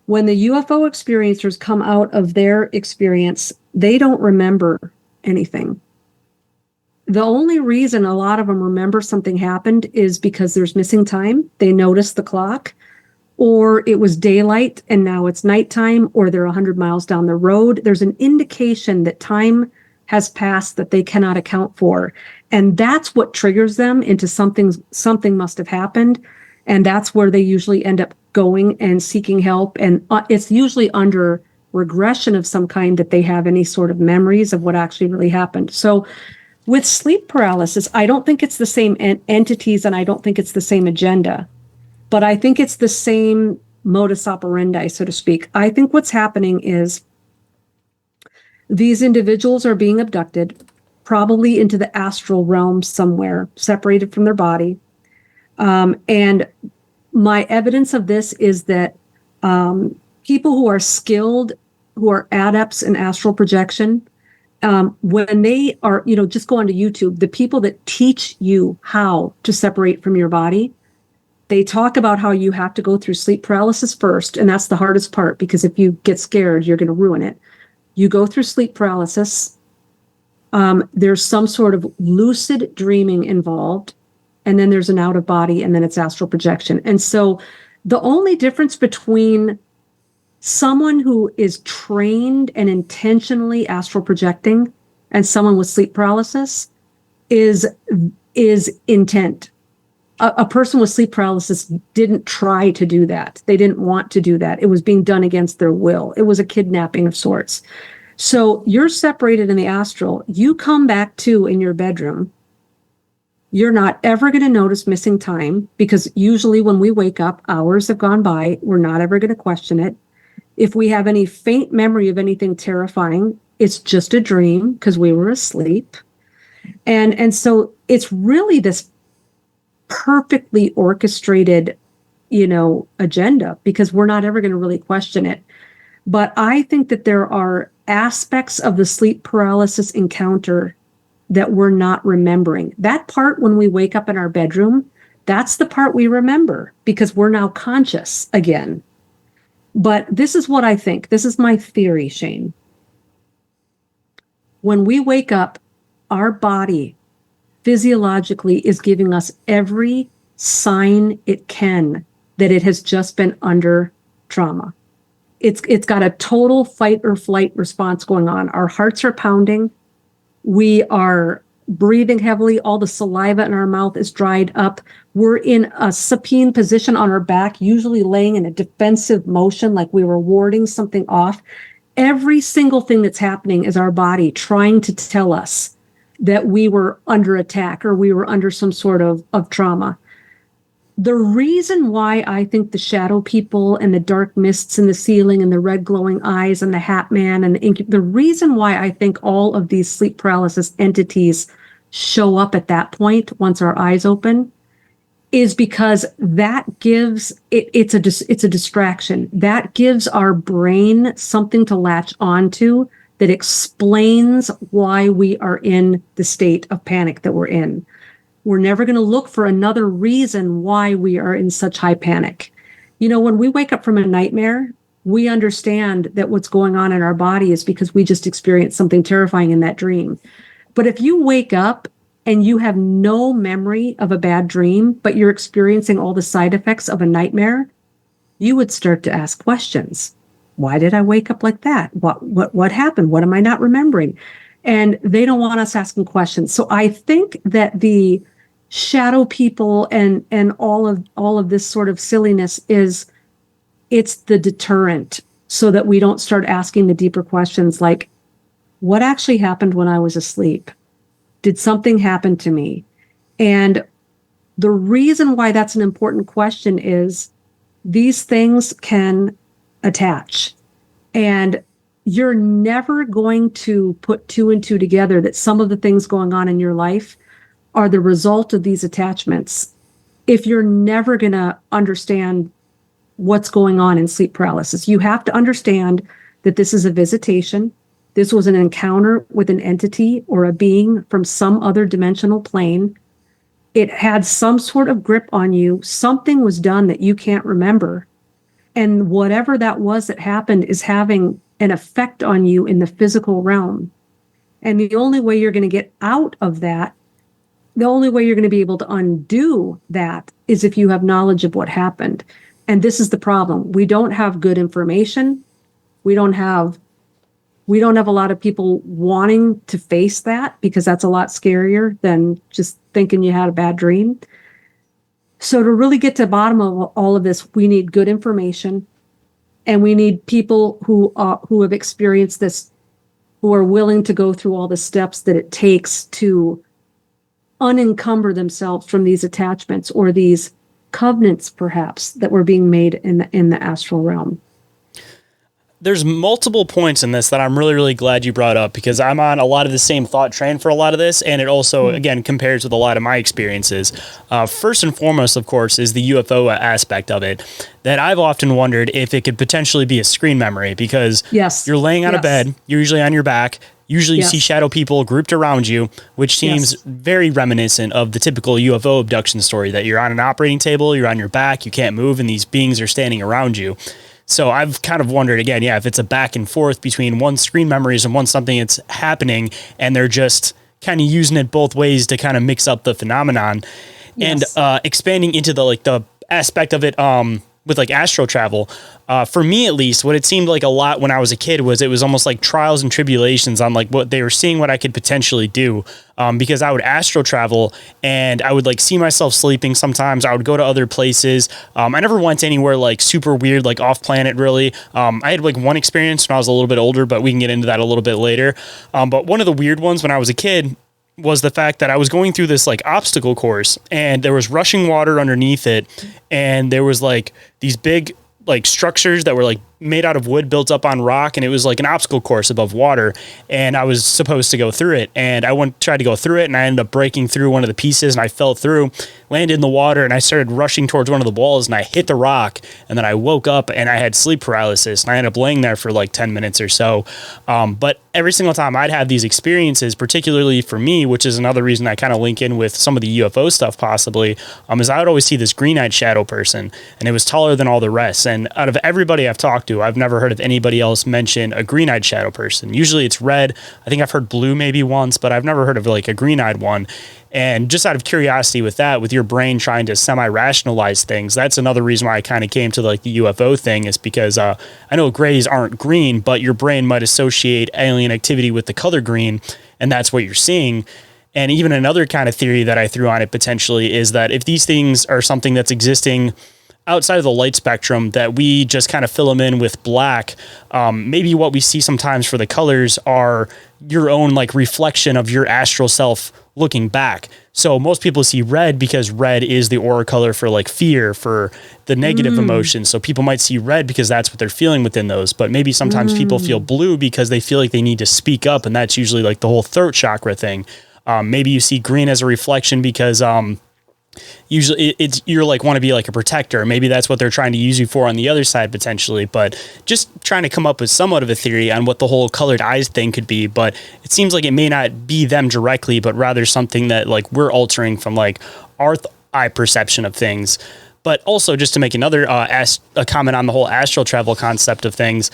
When the UFO experiencers come out of their experience, they don't remember anything. the only reason a lot of them remember something happened is because there's missing time. They noticed the clock, or it was daylight and now it's nighttime, or they're 100 miles down the road. There's an indication that time has passed that they cannot account for. And that's what triggers them into something must have happened. And that's where they usually end up going and seeking help. And it's usually under regression of some kind that they have any sort of memories of what actually really happened. So with sleep paralysis, I don't think it's the same entities, and I don't think it's the same agenda, but I think it's the same modus operandi, so to speak. I think what's happening is these individuals are being abducted, probably into the astral realm somewhere, separated from their body. And my evidence of this is that people who are skilled, who are adepts in astral projection, when they are, just go onto YouTube, the people that teach you how to separate from your body, they talk about how you have to go through sleep paralysis first. And that's the hardest part, because if you get scared, you're going to ruin it. You go through sleep paralysis. There's some sort of lucid dreaming involved. And then there's an out of body, and then it's astral projection. And so the only difference between someone who is trained and intentionally astral projecting and someone with sleep paralysis is intent. A person with sleep paralysis didn't try to do that. They didn't want to do that. It was being done against their will. It was a kidnapping of sorts. So you're separated in the astral. You come back to in your bedroom. You're not ever going to notice missing time, because usually when we wake up, hours have gone by. We're not ever going to question it. If we have any faint memory of anything terrifying, it's just a dream because we were asleep. And so it's really this perfectly orchestrated, agenda, because we're not ever going to really question it. But I think that there are aspects of the sleep paralysis encounter that we're not remembering. That part when we wake up in our bedroom, that's the part we remember because we're now conscious again. But this is what I think. This is my theory, Shayn. When we wake up, our body physiologically is giving us every sign it can that it has just been under trauma. It's got a total fight or flight response going on. Our hearts are pounding. We are breathing heavily. All the saliva in our mouth is dried up. We're in a supine position on our back, usually laying in a defensive motion, like we were warding something off. Every single thing that's happening is our body trying to tell us that we were under attack or we were under some sort of trauma. The reason why I think the shadow people and the dark mists in the ceiling and the red glowing eyes and the hat man and the reason why I think all of these sleep paralysis entities show up at that point once our eyes open is because that gives it's a distraction. That gives our brain something to latch onto that explains why we are in the state of panic that we're in. We're never going to look for another reason why we are in such high panic. When we wake up from a nightmare, we understand that what's going on in our body is because we just experienced something terrifying in that dream. But if you wake up and you have no memory of a bad dream, but you're experiencing all the side effects of a nightmare, you would start to ask questions. Why did I wake up like that? What happened? What am I not remembering? And they don't want us asking questions. So I think that the shadow people and all of this sort of silliness it's the deterrent so that we don't start asking the deeper questions like, what actually happened when I was asleep? Did something happen to me? And the reason why that's an important question is these things can attach. And you're never going to put two and two together that some of the things going on in your life are the result of these attachments if you're never going to understand what's going on in sleep paralysis. You have to understand that this is a visitation. This was an encounter with an entity or a being from some other dimensional plane. It had some sort of grip on you. Something was done that you can't remember. And whatever that was that happened is having an effect on you in the physical realm. And the only way you're going to get out of that, the only way you're going to be able to undo that is if you have knowledge of what happened. And this is the problem. We don't have good information. We don't have a lot of people wanting to face that, because that's a lot scarier than just thinking you had a bad dream. So to really get to the bottom of all of this, we need good information, and we need people who have experienced this, who are willing to go through all the steps that it takes to unencumber themselves from these attachments or these covenants, perhaps, that were being made in the astral realm. There's multiple points in this that I'm really, really glad you brought up, because I'm on a lot of the same thought train for a lot of this. And it also, again, compares with a lot of my experiences. First and foremost, of course, is the UFO aspect of it, that I've often wondered if it could potentially be a screen memory, because you're laying on a bed, you're usually on your back. Usually you see shadow people grouped around you, which seems very reminiscent of the typical UFO abduction story, that you're on an operating table, you're on your back, you can't move, and these beings are standing around you. So I've kind of wondered again, if it's a back and forth between one screen memories and one something that's happening, and they're just kind of using it both ways to kind of mix up the phenomenon. And expanding into the aspect of it with like astral travel. For me, at least, what it seemed like a lot when I was a kid was it was almost like trials and tribulations on like what they were seeing, what I could potentially do. Because I would astral travel and I would like see myself sleeping. Sometimes I would go to other places. I never went anywhere like super weird, like off planet really. I had like one experience when I was a little bit older, but we can get into that a little bit later. But one of the weird ones when I was a kid was the fact that I was going through this like obstacle course, and there was rushing water underneath it. And there was like these big like structures that were like made out of wood built up on rock, and it was like an obstacle course above water, and I was supposed to go through it, and I tried to go through it, and I ended up breaking through one of the pieces, and I fell through, landed in the water, and I started rushing towards one of the walls, and I hit the rock, and then I woke up and I had sleep paralysis, and I ended up laying there for like 10 minutes or so. But every single time I'd have these experiences, particularly for me, which is another reason I kind of link in with some of the UFO stuff possibly, is I would always see this green-eyed shadow person, and it was taller than all the rest. And out of everybody I've talked to, I've never heard of anybody else mention a green-eyed shadow person. Usually it's red. I think I've heard blue maybe once, but I've never heard of like a green-eyed one. And just out of curiosity with that, with your brain trying to semi-rationalize things, that's another reason why I kind of came to like the UFO thing, is because I know grays aren't green, but your brain might associate alien activity with the color green, and that's what you're seeing. And even another kind of theory that I threw on it potentially is that if these things are something that's existing outside of the light spectrum, that we just kind of fill them in with black, maybe what we see sometimes for the colors are your own like reflection of your astral self looking back. So most people see red because red is the aura color for like fear, for the negative emotions. So people might see red because that's what they're feeling within those. But maybe sometimes people feel blue because they feel like they need to speak up, and that's usually like the whole throat chakra thing. Maybe you see green as a reflection because usually it's you're like want to be like a protector. Maybe that's what they're trying to use you for on the other side potentially, but just trying to come up with somewhat of a theory on what the whole colored eyes thing could be. But it seems like it may not be them directly, but rather something that like we're altering from like our eye perception of things. But also, just to make another a comment on the whole astral travel concept of things,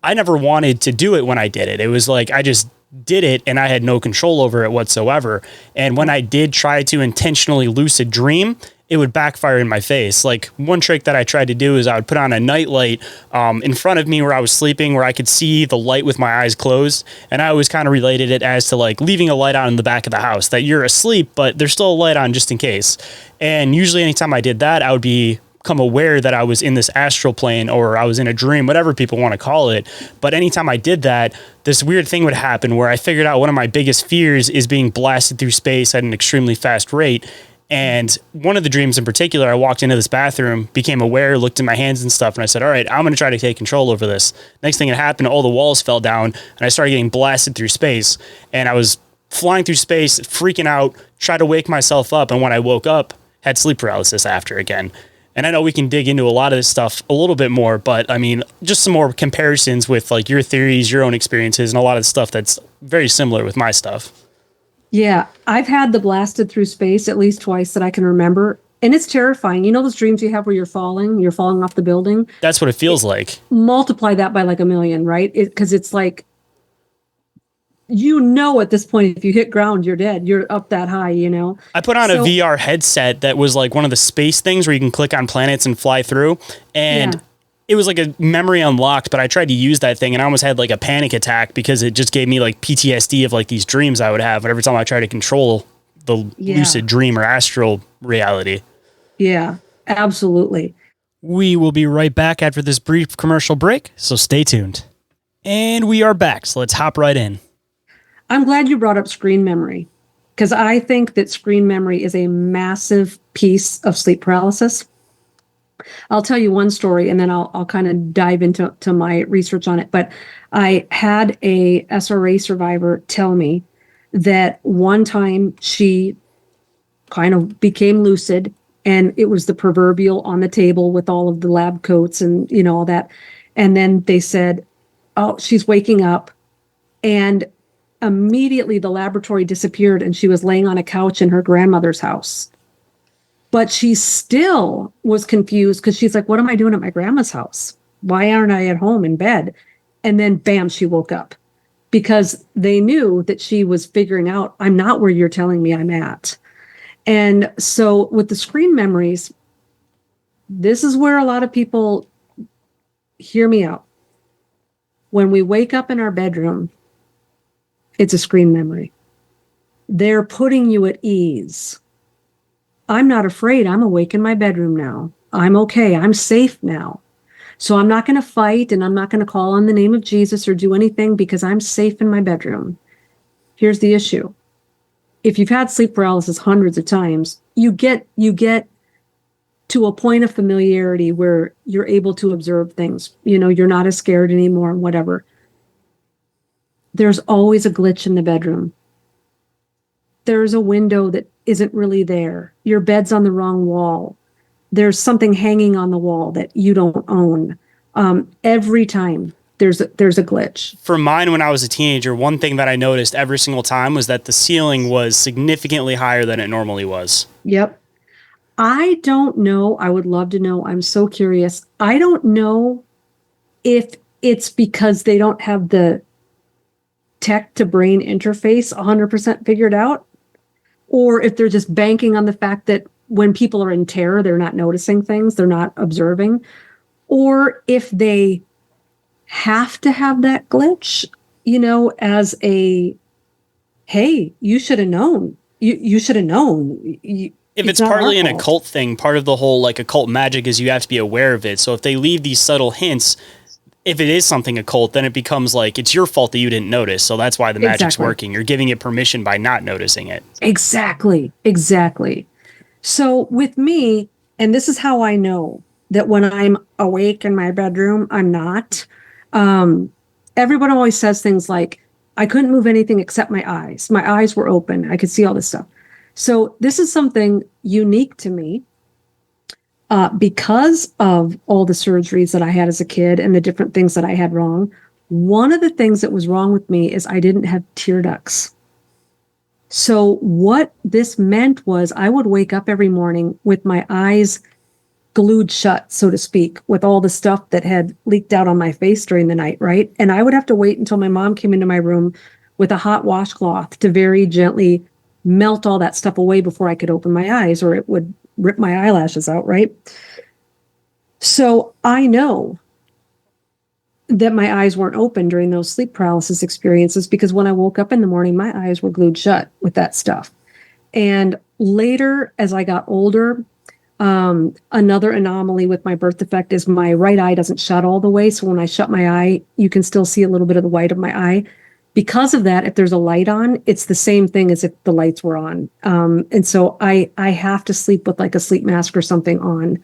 I never wanted to do it when I did it. It was like I just did it and I had no control over it whatsoever. And when I did try to intentionally lucid dream, it would backfire in my face. Like one trick that I tried to do is I would put on a night light in front of me where I was sleeping, where I could see the light with my eyes closed. And I always kind of related it as to like leaving a light on in the back of the house, that you're asleep, but there's still a light on just in case. And usually anytime I did that, I would become aware that I was in this astral plane, or I was in a dream, whatever people want to call it. But anytime I did that, this weird thing would happen where I figured out one of my biggest fears is being blasted through space at an extremely fast rate. And one of the dreams in particular, I walked into this bathroom, became aware, looked at my hands and stuff, and I said, all right, I'm going to try to take control over this. Next thing that happened, all the walls fell down, and I started getting blasted through space. And I was flying through space, freaking out, tried to wake myself up, and when I woke up, had sleep paralysis after again. And I know we can dig into a lot of this stuff a little bit more, but I mean, just some more comparisons with like your theories, your own experiences, and a lot of stuff that's very similar with my stuff. Yeah, I've had the blasted through space at least twice that I can remember. And it's terrifying. You know those dreams you have where you're falling off the building? That's what it feels like. Multiply that by like a million, right? Because it's like at this point, if you hit ground, you're dead. You're up that high, I put on a VR headset that was like one of the space things where you can click on planets and fly through. And it was like a memory unlocked, but I tried to use that thing and I almost had like a panic attack because it just gave me like PTSD of like these dreams I would have every time I tried to control the lucid dream or astral reality. Yeah, absolutely. We will be right back after this brief commercial break, so stay tuned. And we are back, so let's hop right in. I'm glad you brought up screen memory, because I think that screen memory is a massive piece of sleep paralysis. I'll tell you one story, and then I'll kind of dive into my research on it. But I had a SRA survivor tell me that one time she kind of became lucid, and it was the proverbial on the table with all of the lab coats and, all that. And then they said, oh, she's waking up. And immediately the laboratory disappeared and she was laying on a couch in her grandmother's house. But she still was confused because she's like, what am I doing at my grandma's house? Why aren't I at home in bed? And then bam, she woke up because they knew that she was figuring out, I'm not where you're telling me I'm at. And so with the screen memories, this is where a lot of people hear me out. When we wake up in our bedroom, it's a screen memory. They're putting you at ease. I'm not afraid. I'm awake in my bedroom now. I'm okay. I'm safe now. So I'm not going to fight and I'm not going to call on the name of Jesus or do anything because I'm safe in my bedroom. Here's the issue. If you've had sleep paralysis hundreds of times, you get to a point of familiarity where you're able to observe things. You're not as scared anymore and whatever. There's always a glitch in the bedroom. There's a window that isn't really there. Your bed's on the wrong wall. There's something hanging on the wall that you don't own. Every time there's a glitch. For mine, when I was a teenager, one thing that I noticed every single time was that the ceiling was significantly higher than it normally was. Yep. I don't know. I would love to know. I'm so curious. I don't know if it's because they don't have the tech to brain interface 100% figured out, or if they're just banking on the fact that when people are in terror, they're not noticing things, they're not observing, or if they have to have that glitch, as a, hey, you should have known. You should have known. If it's partly an occult thing, part of the whole like occult magic is you have to be aware of it. So if they leave these subtle hints, if it is something occult, then it becomes like it's your fault that you didn't notice. So that's why the magic's working. You're giving it permission by not noticing it. Exactly. So with me, and this is how I know that when I'm awake in my bedroom, I'm not. Everyone always says things like, I couldn't move anything except my eyes. My eyes were open. I could see all this stuff. So this is something unique to me. Because of all the surgeries that I had as a kid and the different things that I had wrong, one of the things that was wrong with me is I didn't have tear ducts. So what this meant was I would wake up every morning with my eyes glued shut, so to speak, with all the stuff that had leaked out on my face during the night, right? And I would have to wait until my mom came into my room with a hot washcloth to very gently melt all that stuff away before I could open my eyes, or it would rip my eyelashes out, right? So I know that my eyes weren't open during those sleep paralysis experiences because when I woke up in the morning, my eyes were glued shut with that stuff. And later, as I got older, another anomaly with my birth defect is my right eye doesn't shut all the way. So when I shut my eye, you can still see a little bit of the white of my eye. Because of that, if there's a light on, it's the same thing as if the lights were on. And so I have to sleep with like a sleep mask or something on.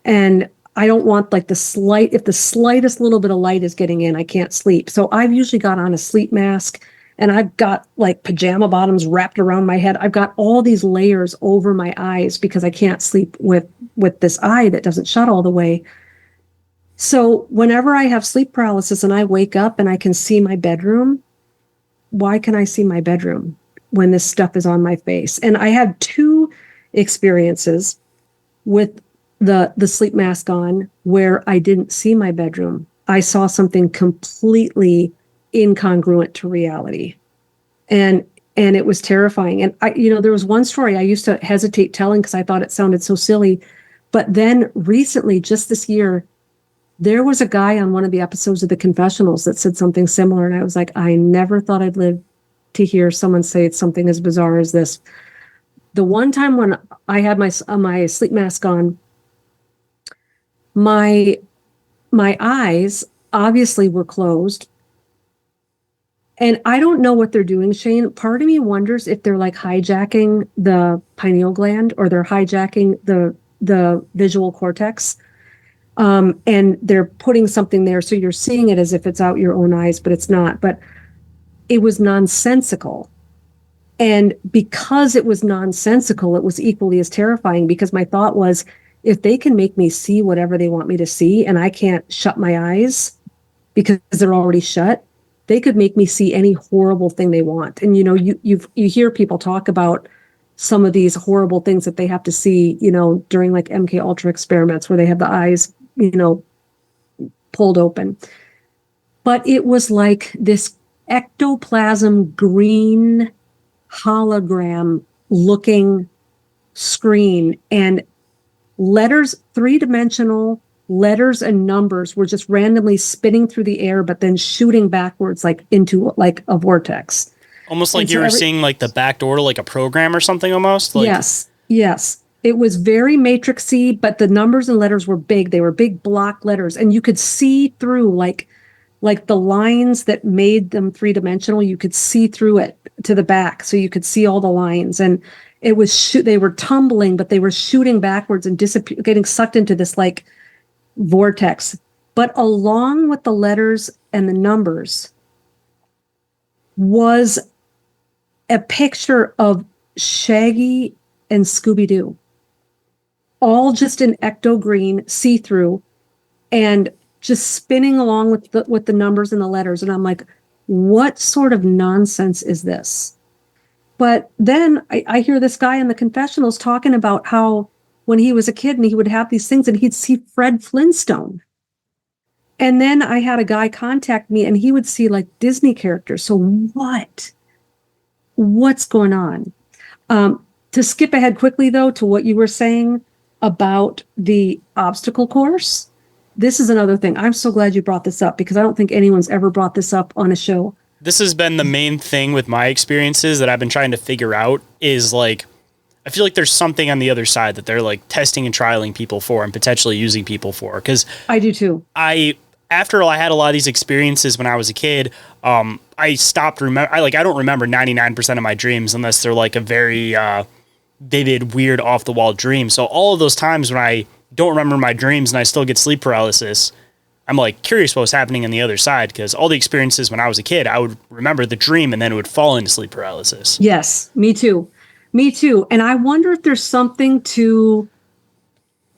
And I don't want like if the slightest little bit of light is getting in, I can't sleep. So I've usually got on a sleep mask and I've got like pajama bottoms wrapped around my head. I've got all these layers over my eyes because I can't sleep with this eye that doesn't shut all the way. So whenever I have sleep paralysis and I wake up and I can see my bedroom, why can I see my bedroom when this stuff is on my face? And I had two experiences with the sleep mask on where I didn't see my bedroom. I saw something completely incongruent to reality. And it was terrifying. And there was one story I used to hesitate telling because I thought it sounded so silly. But then recently, just this year, there was a guy on one of the episodes of the confessionals that said something similar. And I was like, I never thought I'd live to hear someone say it's something as bizarre as this. The one time when I had my sleep mask on, my eyes obviously were closed. And I don't know what they're doing, Shayn. Part of me wonders if they're like hijacking the pineal gland or they're hijacking the visual cortex. And they're putting something there. So you're seeing it as if it's out your own eyes, but it's not. But it was nonsensical. And because it was nonsensical, it was equally as terrifying because my thought was, if they can make me see whatever they want me to see and I can't shut my eyes because they're already shut, they could make me see any horrible thing they want. And, you hear people talk about some of these horrible things that they have to see, during like MK Ultra experiments where they have the eyes, pulled open. But it was like this ectoplasm green hologram looking screen, and letters, 3-dimensional letters and numbers were just randomly spinning through the air, but then shooting backwards like into like a vortex. Almost like you were seeing like the back door to like a program or something almost? Like... Yes. It was very matrixy, but the numbers and letters were big. They were big block letters, and you could see through like the lines that made them 3-dimensional. You could see through it to the back, so you could see all the lines. And it was they were tumbling, but they were shooting backwards and getting sucked into this like vortex. But along with the letters and the numbers was a picture of Shaggy and Scooby-Doo, all just in ecto green, see-through, and just spinning along with the numbers and the letters. And I'm like, what sort of nonsense is this? But then I hear this guy in the confessionals talking about how when he was a kid and he would have these things and he'd see Fred Flintstone. And then I had a guy contact me and he would see like Disney characters. So what's going on? To skip ahead quickly, though, to what you were saying about the obstacle course, this is another thing. I'm so glad you brought this up because I don't think anyone's ever brought this up on a show. This has been the main thing with my experiences that I've been trying to figure out is like, I feel like there's something on the other side that they're like testing and trialing people for and potentially using people for. Because I do too. After I had a lot of these experiences when I was a kid, I stopped I don't remember 99% of my dreams unless they're like a very vivid, weird, off the wall dream. So all of those times when I don't remember my dreams and I still get sleep paralysis, I'm like curious what was happening on the other side, because all the experiences when I was a kid, I would remember the dream and then it would fall into sleep paralysis. Yes, me too. And I wonder if there's something to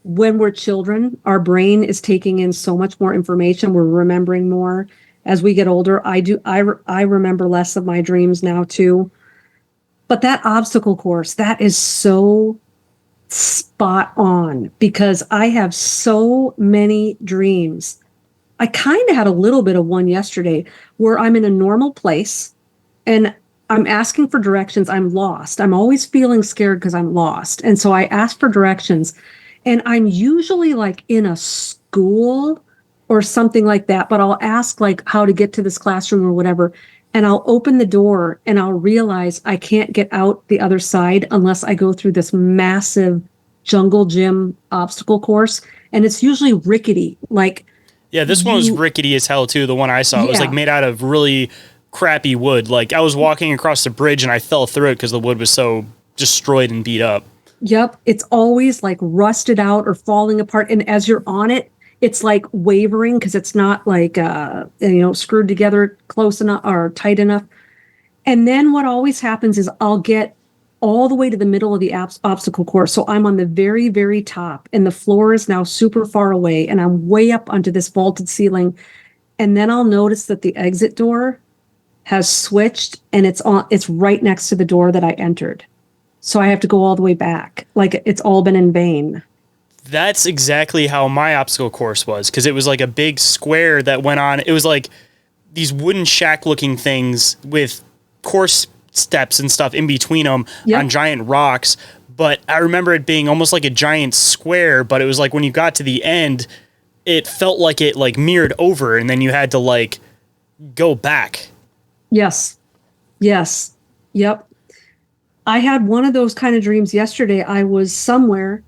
when we're children, our brain is taking in so much more information. We're remembering more. As we get older, I remember less of my dreams now too. But that obstacle course, that is so spot on because I have so many dreams. I kind of had a little bit of one yesterday where I'm in a normal place and I'm asking for directions. I'm lost. I'm always feeling scared because I'm lost. And so I ask for directions and I'm usually like in a school or something like that, but I'll ask like how to get to this classroom or whatever. And I'll open the door and I'll realize I can't get out the other side unless I go through this massive jungle gym obstacle course. And it's usually rickety. Like, yeah, this one was rickety as hell too. The one I saw, it was like made out of really crappy wood. Like I was walking across the bridge and I fell through it because the wood was so destroyed and beat up. Yep. It's always like rusted out or falling apart. And as you're on it, it's like wavering because it's not like, screwed together close enough or tight enough. And then what always happens is I'll get all the way to the middle of the obstacle course. So I'm on the very, very top and the floor is now super far away and I'm way up onto this vaulted ceiling. And then I'll notice that the exit door has switched and it's right next to the door that I entered. So I have to go all the way back. Like it's all been in vain. That's exactly how my obstacle course was, because it was like a big square that went on. It was like these wooden shack looking things with course steps and stuff in between them Yep. on giant rocks. But I remember it being almost like a giant square, but it was like when you got to the end, it felt like it like mirrored over, and then you had to like go back. Yes. Yes. Yep. I had one of those kind of dreams yesterday. I was somewhere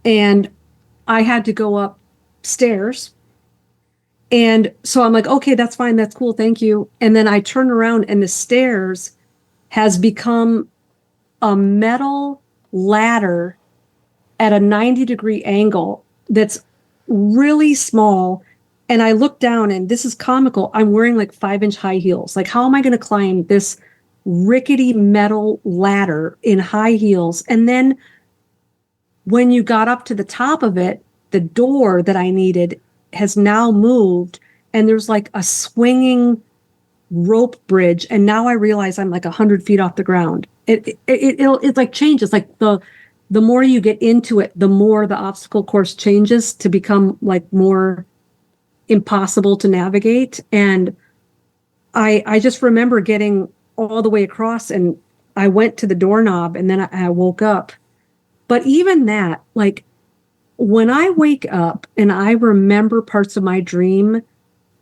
and I had to go upstairs. And so I'm like, okay, that's fine. That's cool. Thank you. And then I turn around and the stairs has become a metal ladder at a 90-degree angle that's really small. And I look down and this is comical. I'm wearing like 5-inch high heels. Like, how am I going to climb this rickety metal ladder in high heels? And then when you got up to the top of it, the door that I needed has now moved and there's like a swinging rope bridge. And now I realize I'm like 100 feet off the ground. It like changes. Like the more you get into it, the more the obstacle course changes to become like more impossible to navigate. And I just remember getting all the way across and I went to the doorknob and then I woke up. But even that, like when I wake up and I remember parts of my dream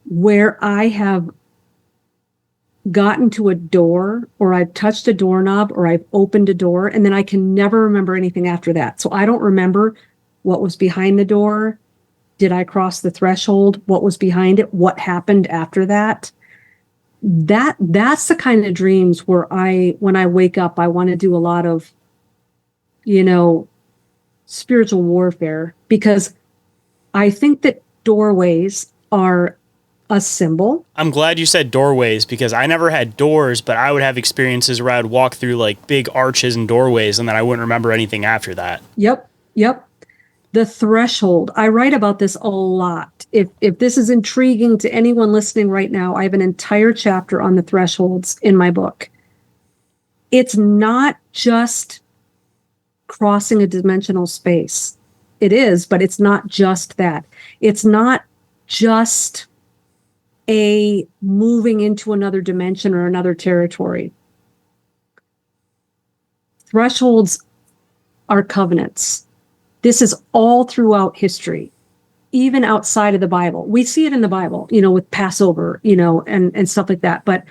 where I have gotten to a door or I've touched a doorknob or I've opened a door, and then I can never remember anything after that. So I don't remember what was behind the door. Did I cross the threshold? What was behind it? What happened after that? That's the kind of dreams where when I wake up, I want to do a lot of, spiritual warfare, because I think that doorways are a symbol. I'm glad you said doorways, because I never had doors, but I would have experiences where I would walk through like big arches and doorways and then I wouldn't remember anything after that. Yep. The threshold. I write about this a lot. If this is intriguing to anyone listening right now, I have an entire chapter on the thresholds in my book. It's not just crossing a dimensional space. It is, but it's not just that. It's not just a moving into another dimension or another territory. Thresholds are covenants. This is all throughout history, even outside of the Bible. We see it in the Bible, with Passover, and stuff like that. But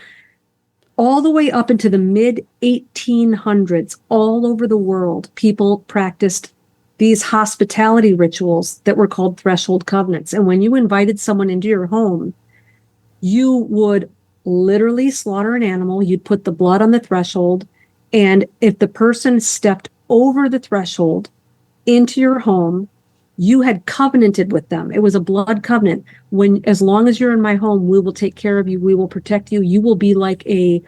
all the way up into the mid 1800s, all over the world, people practiced these hospitality rituals that were called threshold covenants. And when you invited someone into your home, you would literally slaughter an animal. You'd put the blood on the threshold. And if the person stepped over the threshold into your home, you had covenanted with them. It was a blood covenant. As long as you're in my home, we will take care of you. We will protect you. You will be like a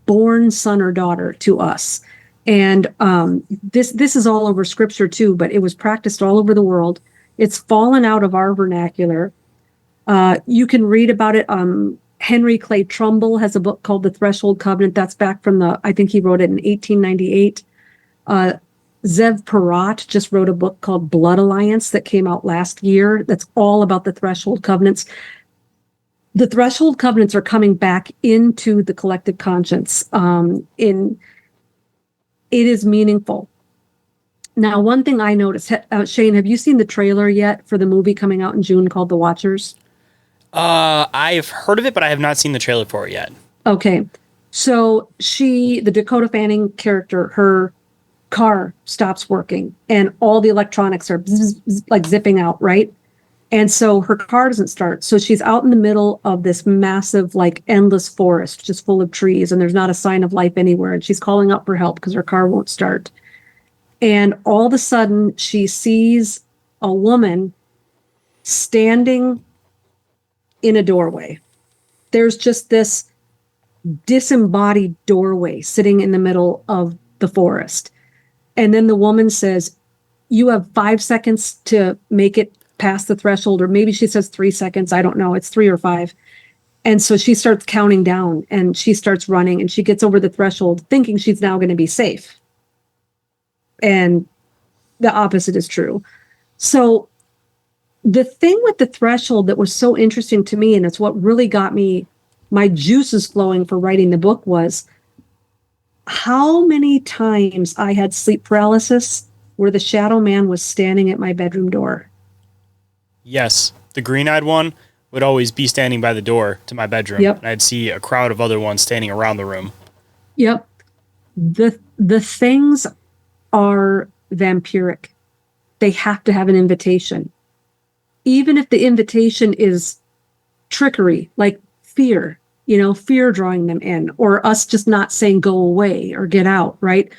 born son or daughter to us. And this is all over scripture too, but it was practiced all over the world. It's fallen out of our vernacular. You can read about it. Henry Clay Trumbull has a book called The Threshold Covenant. That's back from I think he wrote it in 1898. Zev Parat just wrote a book called Blood Alliance that came out last year. That's all about the threshold covenants. The threshold covenants are coming back into the collective conscience. It is meaningful. Now, one thing I noticed, Shayn, have you seen the trailer yet for the movie coming out in June called The Watchers? I've heard of it, but I have not seen the trailer for it yet. Okay. So the Dakota Fanning character, her car stops working and all the electronics are like zipping out, right? And so her car doesn't start. So she's out in the middle of this massive, like endless forest, just full of trees, and there's not a sign of life anywhere. And she's calling up for help because her car won't start. And all of a sudden she sees a woman standing in a doorway. There's just this disembodied doorway sitting in the middle of the forest. And then the woman says, you have 5 seconds to make it past the threshold, or maybe she says 3 seconds. I don't know. It's 3 or 5. And so she starts counting down and she starts running and she gets over the threshold thinking she's now going to be safe. And the opposite is true. So the thing with the threshold that was so interesting to me, and it's what really got me my juices flowing for writing the book, was how many times I had sleep paralysis where the shadow man was standing at my bedroom door. Yes, the green-eyed one would always be standing by the door to my bedroom, Yep. and I'd see a crowd of other ones standing around the room. Yep. The things are vampiric. They have to have an invitation. Even if the invitation is trickery, like fear, fear drawing them in, or us just not saying go away or get out, right?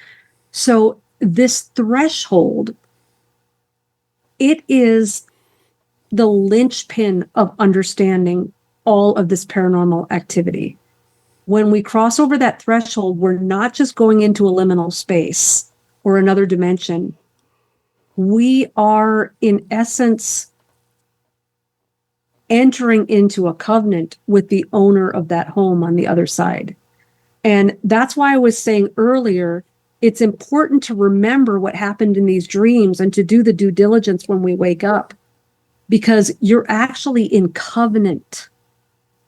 So this threshold, it is the linchpin of understanding all of this paranormal activity. When we cross over that threshold, we're not just going into a liminal space or another dimension. We are, in essence, entering into a covenant with the owner of that home on the other side. And that's why I was saying earlier, it's important to remember what happened in these dreams and to do the due diligence when we wake up, because you're actually in covenant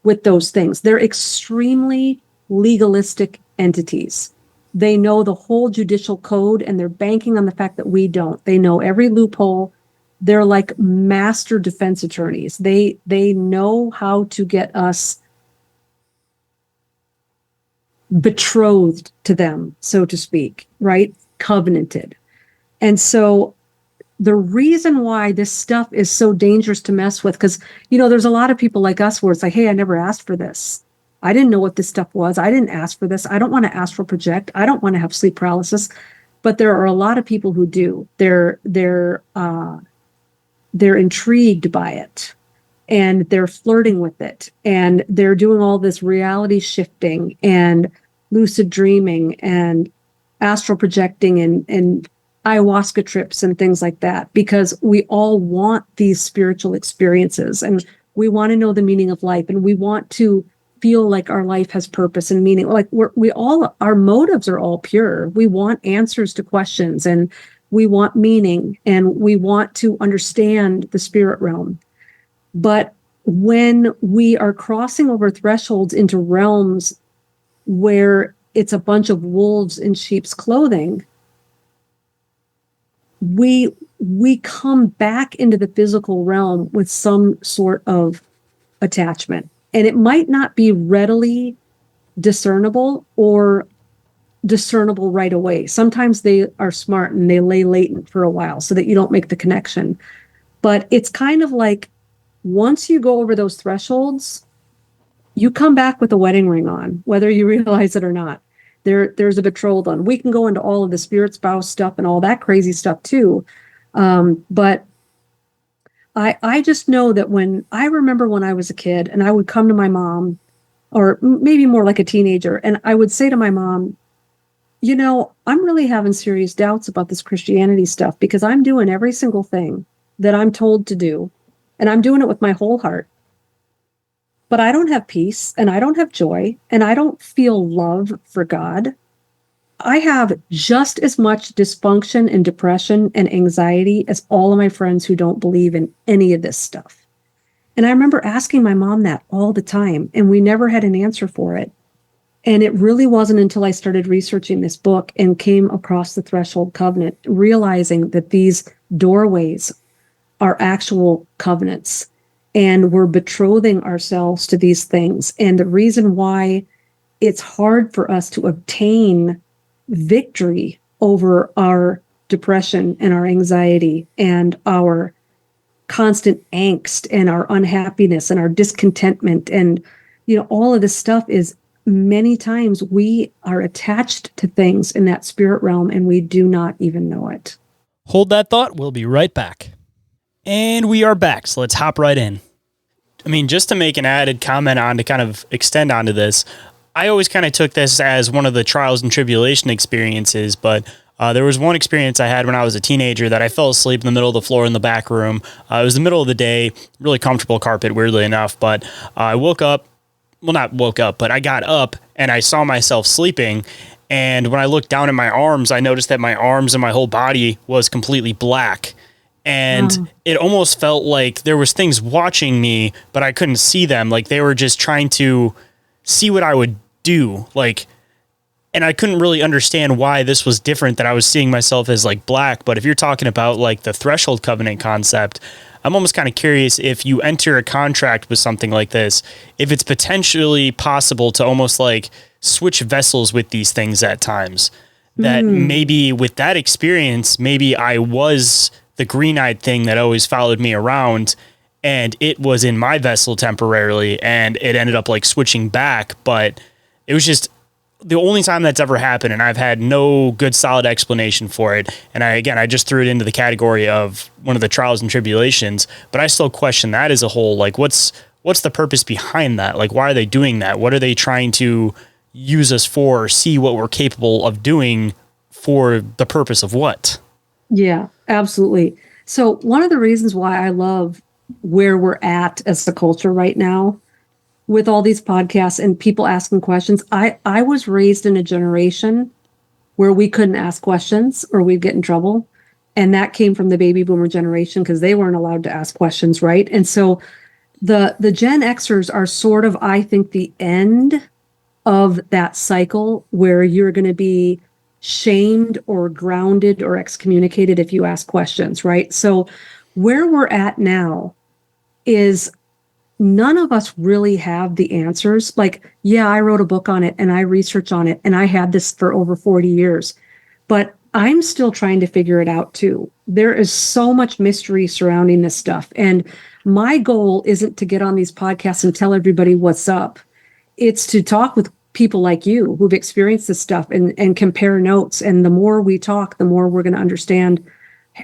with those things. They're extremely legalistic entities. They know the whole judicial code, and they're banking on the fact that we don't. They know every loophole. They're like master defense attorneys. They know how to get us betrothed to them, so to speak, right? Covenanted. And so the reason why this stuff is so dangerous to mess with, because, there's a lot of people like us where it's like, hey, I never asked for this. I didn't know what this stuff was. I didn't ask for this. I don't want to astral project. I don't want to have sleep paralysis. But there are a lot of people who do. They're intrigued by it, and they're flirting with it, and they're doing all this reality shifting and lucid dreaming and astral projecting and ayahuasca trips and things like that, because we all want these spiritual experiences, and we want to know the meaning of life, and we want to feel like our life has purpose and meaning. Like our motives are all pure. We want answers to questions, and we want meaning, and we want to understand the spirit realm. But when we are crossing over thresholds into realms where it's a bunch of wolves in sheep's clothing, we come back into the physical realm with some sort of attachment. And it might not be readily discernible or discernible right away. Sometimes they are smart and they lay latent for a while so that you don't make the connection. But it's kind of like, once you go over those thresholds, you come back with a wedding ring on, whether you realize it or not. There's a betrothal on. We can go into all of the spirit spouse stuff and all that crazy stuff too. But I just know that I remember when I was a kid and I would come to my mom, or maybe more like a teenager, and I would say to my mom, I'm really having serious doubts about this Christianity stuff, because I'm doing every single thing that I'm told to do, and I'm doing it with my whole heart. But I don't have peace, and I don't have joy, and I don't feel love for God. I have just as much dysfunction and depression and anxiety as all of my friends who don't believe in any of this stuff. And I remember asking my mom that all the time, and we never had an answer for it. And it really wasn't until I started researching this book and came across the Threshold Covenant, realizing that these doorways are actual covenants, and we're betrothing ourselves to these things. And the reason why it's hard for us to obtain victory over our depression and our anxiety and our constant angst and our unhappiness and our discontentment and, all of this stuff is, many times we are attached to things in that spirit realm and we do not even know it. Hold that thought. We'll be right back. And we are back. So let's hop right in. I mean, just to make an added comment on to kind of extend onto this, I always kind of took this as one of the trials and tribulation experiences, but there was one experience I had when I was a teenager that I fell asleep in the middle of the floor in the back room. It was the middle of the day, really comfortable carpet, weirdly enough, but I woke up. Well, not woke up, but I got up and I saw myself sleeping. And when I looked down at my arms, I noticed that my arms and my whole body was completely black. And it almost felt like there was things watching me, but I couldn't see them. Like they were just trying to see what I would do. Like and I couldn't really understand why this was different, that I was seeing myself as like black. But if you're talking about like the threshold covenant concept, I'm almost kind of curious, if you enter a contract with something like this, if it's potentially possible to almost like switch vessels with these things at times. That maybe with that experience, maybe I was the green-eyed thing that always followed me around, and it was in my vessel temporarily, and it ended up like switching back. But it was just the only time that's ever happened, and I've had no good solid explanation for it. And I just threw it into the category of one of the trials and tribulations, but I still question that as a whole. Like, what's the purpose behind that? Like, why are they doing that? What are they trying to use us for, see what we're capable of doing for the purpose of what? Yeah, absolutely. So one of the reasons why I love where we're at as a culture right now with all these podcasts and people asking questions, I was raised in a generation where we couldn't ask questions or we'd get in trouble. And that came from the baby boomer generation because they weren't allowed to ask questions, right? And so the Gen Xers are sort of, I think, the end of that cycle where you're going to be shamed or grounded or excommunicated if you ask questions, right? So where we're at now is none of us really have the answers. Like, yeah, I wrote a book on it and I research on it and I had this for over 40 years, but I'm still trying to figure it out too. There is so much mystery surrounding this stuff. And my goal isn't to get on these podcasts and tell everybody what's up. It's to talk with people like you who've experienced this stuff and compare notes. And the more we talk, the more we're going to understand,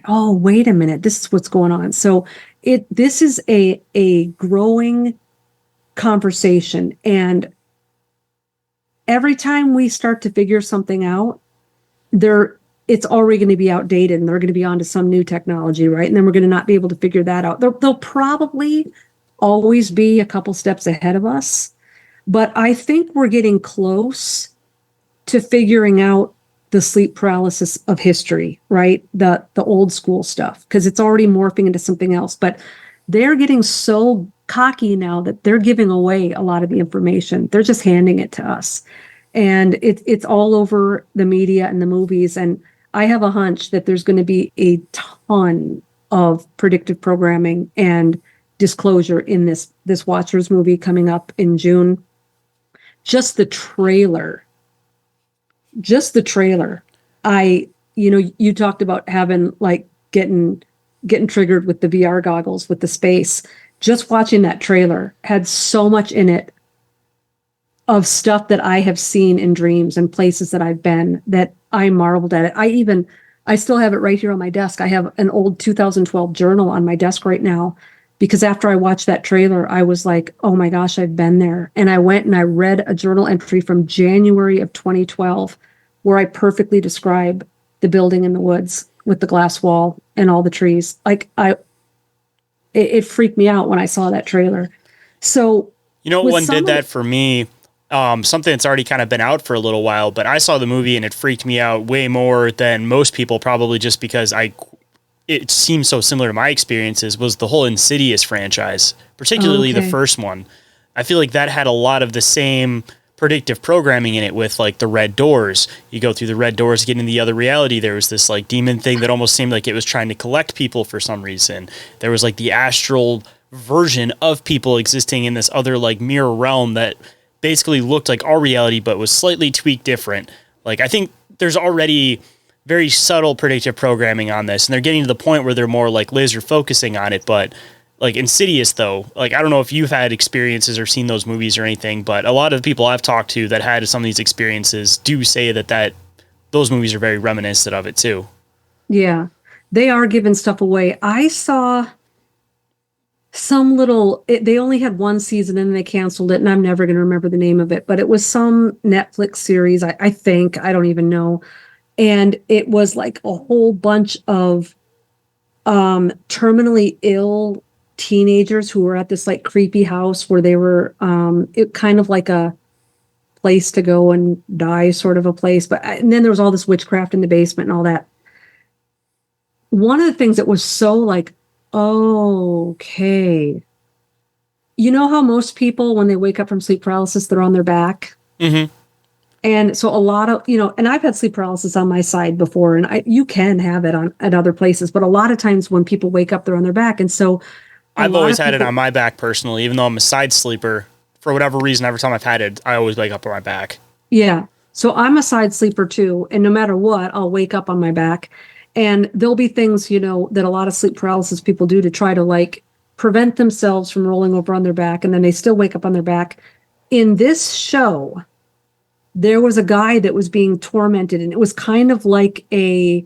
oh, wait a minute, this is what's going on. So this is a growing conversation. And every time we start to figure something out, it's already going to be outdated and they're going to be onto some new technology, right? And then we're going to not be able to figure that out. They'll probably always be a couple steps ahead of us. But I think we're getting close to figuring out the sleep paralysis of history, right? The old school stuff, because it's already morphing into something else. But they're getting so cocky now that they're giving away a lot of the information. They're just handing it to us. And it's all over the media and the movies. And I have a hunch that there's going to be a ton of predictive programming and disclosure in this Watchers movie coming up in June. Just the trailer. You talked about having like getting triggered with the VR goggles with the space. Just watching that trailer had so much in it of stuff that I have seen in dreams and places that I've been that I marveled at it. I still have it right here on my desk. I have an old 2012 journal on my desk right now. Because after I watched that trailer, I was like, oh my gosh, I've been there. And I went and I read a journal entry from January of 2012, where I perfectly describe the building in the woods with the glass wall and all the trees. Like it freaked me out when I saw that trailer. So, one did that for me. Something that's already kind of been out for a little while, but I saw the movie and it freaked me out way more than most people, probably just because it seems so similar to my experiences, was the whole Insidious franchise, particularly the first one. I feel like that had a lot of the same predictive programming in it with like the red doors. You go through the red doors, get into the other reality. There was this like demon thing that almost seemed like it was trying to collect people for some reason. There was like the astral version of people existing in this other like mirror realm that basically looked like our reality, but was slightly tweaked different. Like, I think there's already very subtle predictive programming on this, and they're getting to the point where they're more like laser focusing on it. But like Insidious, though, like, I don't know if you've had experiences or seen those movies or anything, but a lot of the people I've talked to that had some of these experiences do say that those movies are very reminiscent of it too. Yeah, they are giving stuff away. I saw some they only had one season and they canceled it, and I'm never going to remember the name of it, but it was some Netflix series, I think, I don't even know. And it was like a whole bunch of terminally ill teenagers who were at this like creepy house where they were it kind of like a place to go and die, sort of a place. And then there was all this witchcraft in the basement and all that. One of the things that was so like, okay, you know how most people, when they wake up from sleep paralysis, they're on their back? Mm-hmm. And so a lot of, and I've had sleep paralysis on my side before, and you can have it at other places, but a lot of times when people wake up, they're on their back. And so I've always had it on my back personally, even though I'm a side sleeper. For whatever reason, every time I've had it, I always wake up on my back. Yeah. So I'm a side sleeper too. And no matter what, I'll wake up on my back. And there'll be things, that a lot of sleep paralysis people do to try to like prevent themselves from rolling over on their back. And then they still wake up on their back. In this show, there was a guy that was being tormented, and it was kind of like he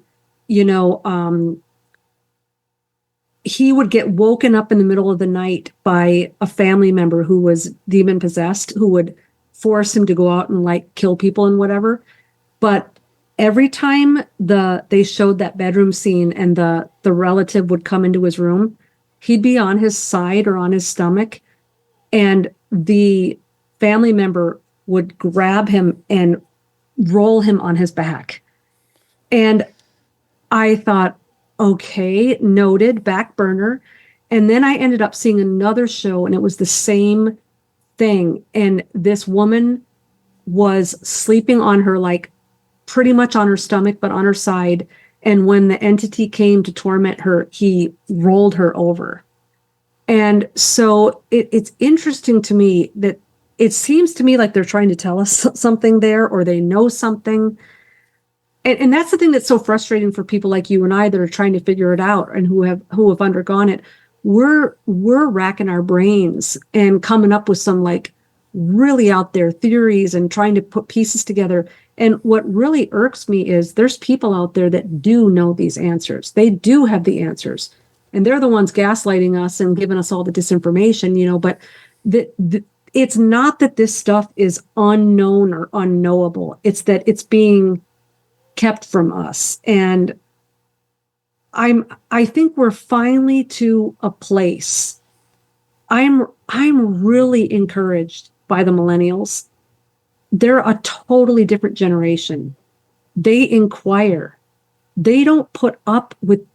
would get woken up in the middle of the night by a family member who was demon possessed, who would force him to go out and like kill people and whatever. But every time they showed that bedroom scene and the relative would come into his room, he'd be on his side or on his stomach, and the family member would grab him and roll him on his back. And I thought, okay, noted, back burner. And then I ended up seeing another show, and it was the same thing. And this woman was sleeping on her, like pretty much on her stomach, but on her side. And when the entity came to torment her, he rolled her over. And so it's interesting to me that it seems to me like they're trying to tell us something there, or they know something. And that's the thing that's so frustrating for people like you and I that are trying to figure it out and who have undergone it. We're racking our brains and coming up with some like really out there theories and trying to put pieces together. And what really irks me is there's people out there that do know these answers. They do have the answers, and they're the ones gaslighting us and giving us all the disinformation, but it's not that this stuff is unknown or unknowable. It's that it's being kept from us. And I think we're finally to a place. I'm really encouraged by the millennials. They're a totally different generation. They inquire. They don't put up with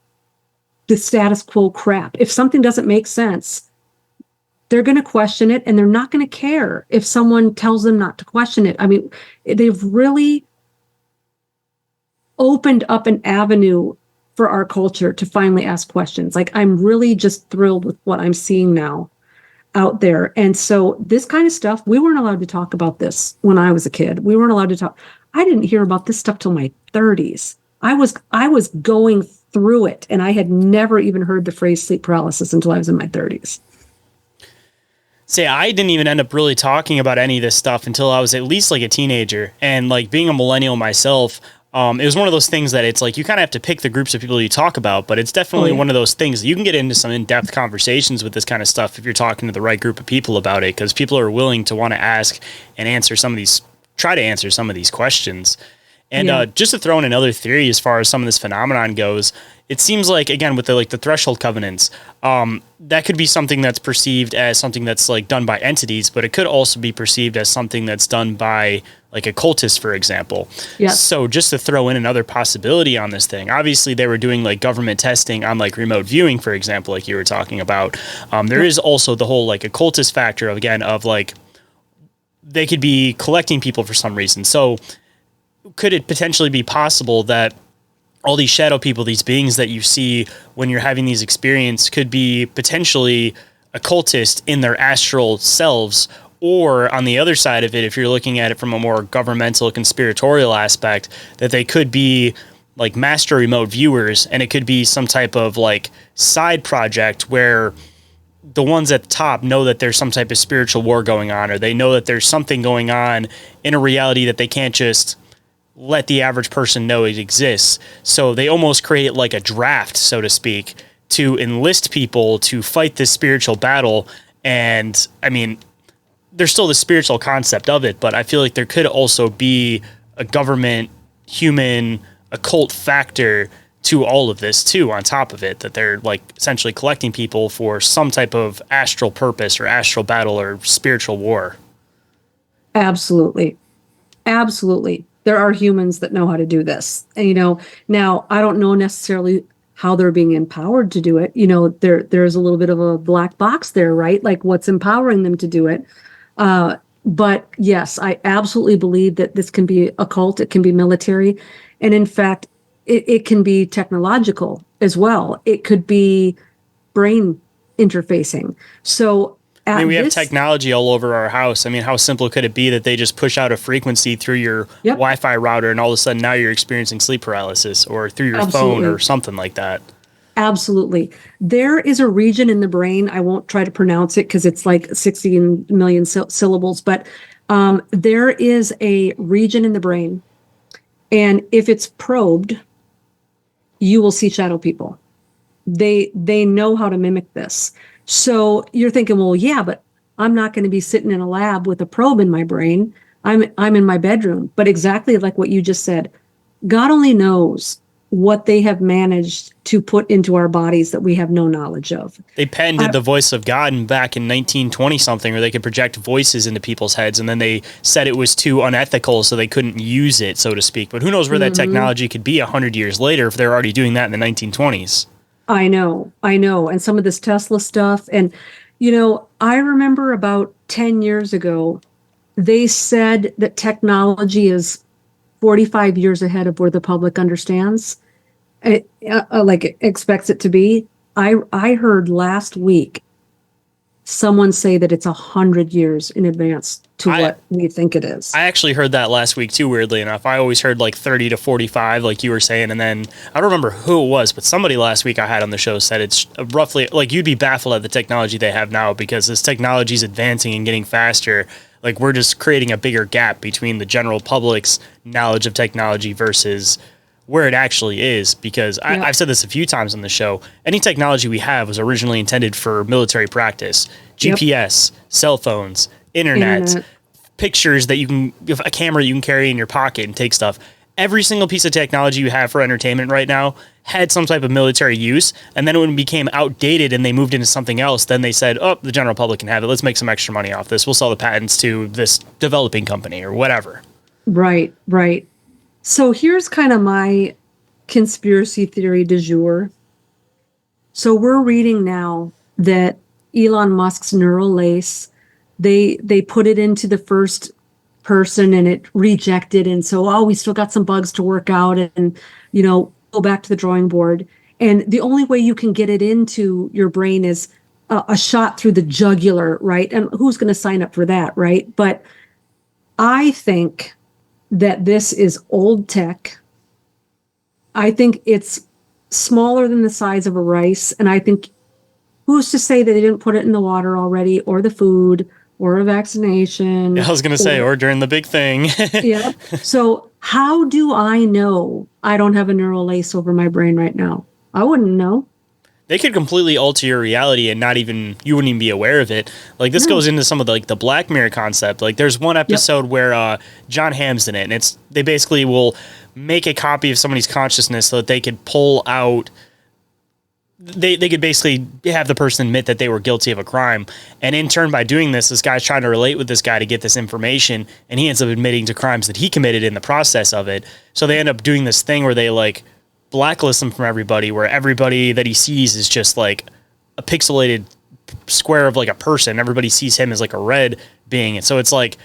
the status quo crap. If something doesn't make sense, they're going to question it, and they're not going to care if someone tells them not to question it. I mean, they've really opened up an avenue for our culture to finally ask questions. Like, I'm really just thrilled with what I'm seeing now out there. And so this kind of stuff, we weren't allowed to talk about this when I was a kid. We weren't allowed to talk. I didn't hear about this stuff till my 30s. I was going through it, and I had never even heard the phrase sleep paralysis until I was in my 30s. Say, I didn't even end up really talking about any of this stuff until I was at least like a teenager. And like being a millennial myself, it was one of those things that it's like you kind of have to pick the groups of people you talk about, but it's definitely one of those things that you can get into some in-depth conversations with this kind of stuff if you're talking to the right group of people about it, because people are willing to want to ask and try to answer some of these questions. And just to throw in another theory as far as some of this phenomenon goes, it seems like, again, with the threshold covenants, that could be something that's perceived as something that's like done by entities, but it could also be perceived as something that's done by like occultists, for example. Yeah. So just to throw in another possibility on this thing, obviously they were doing like government testing on like remote viewing, for example, like you were talking about. There is also the whole like occultist factor of like they could be collecting people for some reason. So could it potentially be possible that all these shadow people, these beings that you see when you're having these experiences, could be potentially occultists in their astral selves? Or on the other side of it, if you're looking at it from a more governmental conspiratorial aspect, that they could be like master remote viewers, and it could be some type of like side project where the ones at the top know that there's some type of spiritual war going on, or they know that there's something going on in a reality that they can't just let the average person know it exists. So they almost create like a draft, so to speak, to enlist people to fight this spiritual battle. And I mean, there's still the spiritual concept of it, but I feel like there could also be a government, human, occult factor to all of this too, on top of it, that they're like essentially collecting people for some type of astral purpose or astral battle or spiritual war. Absolutely. Absolutely. There are humans that know how to do this. And, now I don't know necessarily how they're being empowered to do it. There's a little bit of a black box there, right? Like what's empowering them to do it. But yes, I absolutely believe that this can be occult, it can be military, and in fact, it can be technological as well. It could be brain interfacing. So I at mean, we have this, technology all over our house. I mean, how simple could it be that they just push out a frequency through your Yep. Wi-Fi router and all of a sudden now you're experiencing sleep paralysis, or through your phone Absolutely. or something like that? Absolutely. There is a region in the brain, I won't try to pronounce it because it's like 60 million syllables, but there is a region in the brain, and if it's probed, you will see shadow people. They know how to mimic this. So you're thinking, well, yeah, but I'm not going to be sitting in a lab with a probe in my brain. I'm in my bedroom. But exactly like what you just said, God only knows what they have managed to put into our bodies that we have no knowledge of. They patented the voice of God back in 1920 something, where they could project voices into people's heads, and then they said it was too unethical, so they couldn't use it, so to speak. But who knows where that technology could be 100 years later if they're already doing that in the 1920s? I know. And some of this Tesla stuff. And, I remember about 10 years ago, they said that technology is 45 years ahead of where the public understands, like expects it to be. I heard last week someone say that it's 100 years in advance to what we think it is. I actually heard that last week too, weirdly enough. I always heard like 30 to 45, like you were saying. And then I don't remember who it was, but somebody last week I had on the show said it's roughly, like, you'd be baffled at the technology they have now, because as technology is advancing and getting faster, like, we're just creating a bigger gap between the general public's knowledge of technology versus where it actually is. Because I've said this a few times on the show, any technology we have was originally intended for military practice. GPS, cell phones, internet, pictures that you can, a camera you can carry in your pocket and take stuff. Every single piece of technology you have for entertainment right now had some type of military use. And then when it became outdated and they moved into something else, then they said, oh, the general public can have it. Let's make some extra money off this. We'll sell the patents to this developing company or whatever. Right. So here's kind of my conspiracy theory du jour. So we're reading now that Elon Musk's neural lace, they put it into the first person and it rejected. And so, we still got some bugs to work out and, go back to the drawing board. And the only way you can get it into your brain is a shot through the jugular, right? And who's going to sign up for that, right? But I think that this is old tech. I think it's smaller than the size of a rice. And I think, who's to say that they didn't put it in the water already, or the food, or a vaccination? Yeah, I was going to say, or during the big thing. Yeah. So how do I know I don't have a neural lace over my brain right now? I wouldn't know. They could completely alter your reality and you wouldn't even be aware of it. Like, this goes into some of the Black Mirror concept. Like, there's one episode where John Hamm's in it, and they basically will make a copy of somebody's consciousness so that they could pull out. They could basically have the person admit that they were guilty of a crime. And in turn, by doing this guy's trying to relate with this guy to get this information, and he ends up admitting to crimes that he committed in the process of it. So they end up doing this thing where they, like, blacklist him from everybody, where everybody that he sees is just like a pixelated square of like a person. Everybody sees him as like a red being. And so it's like,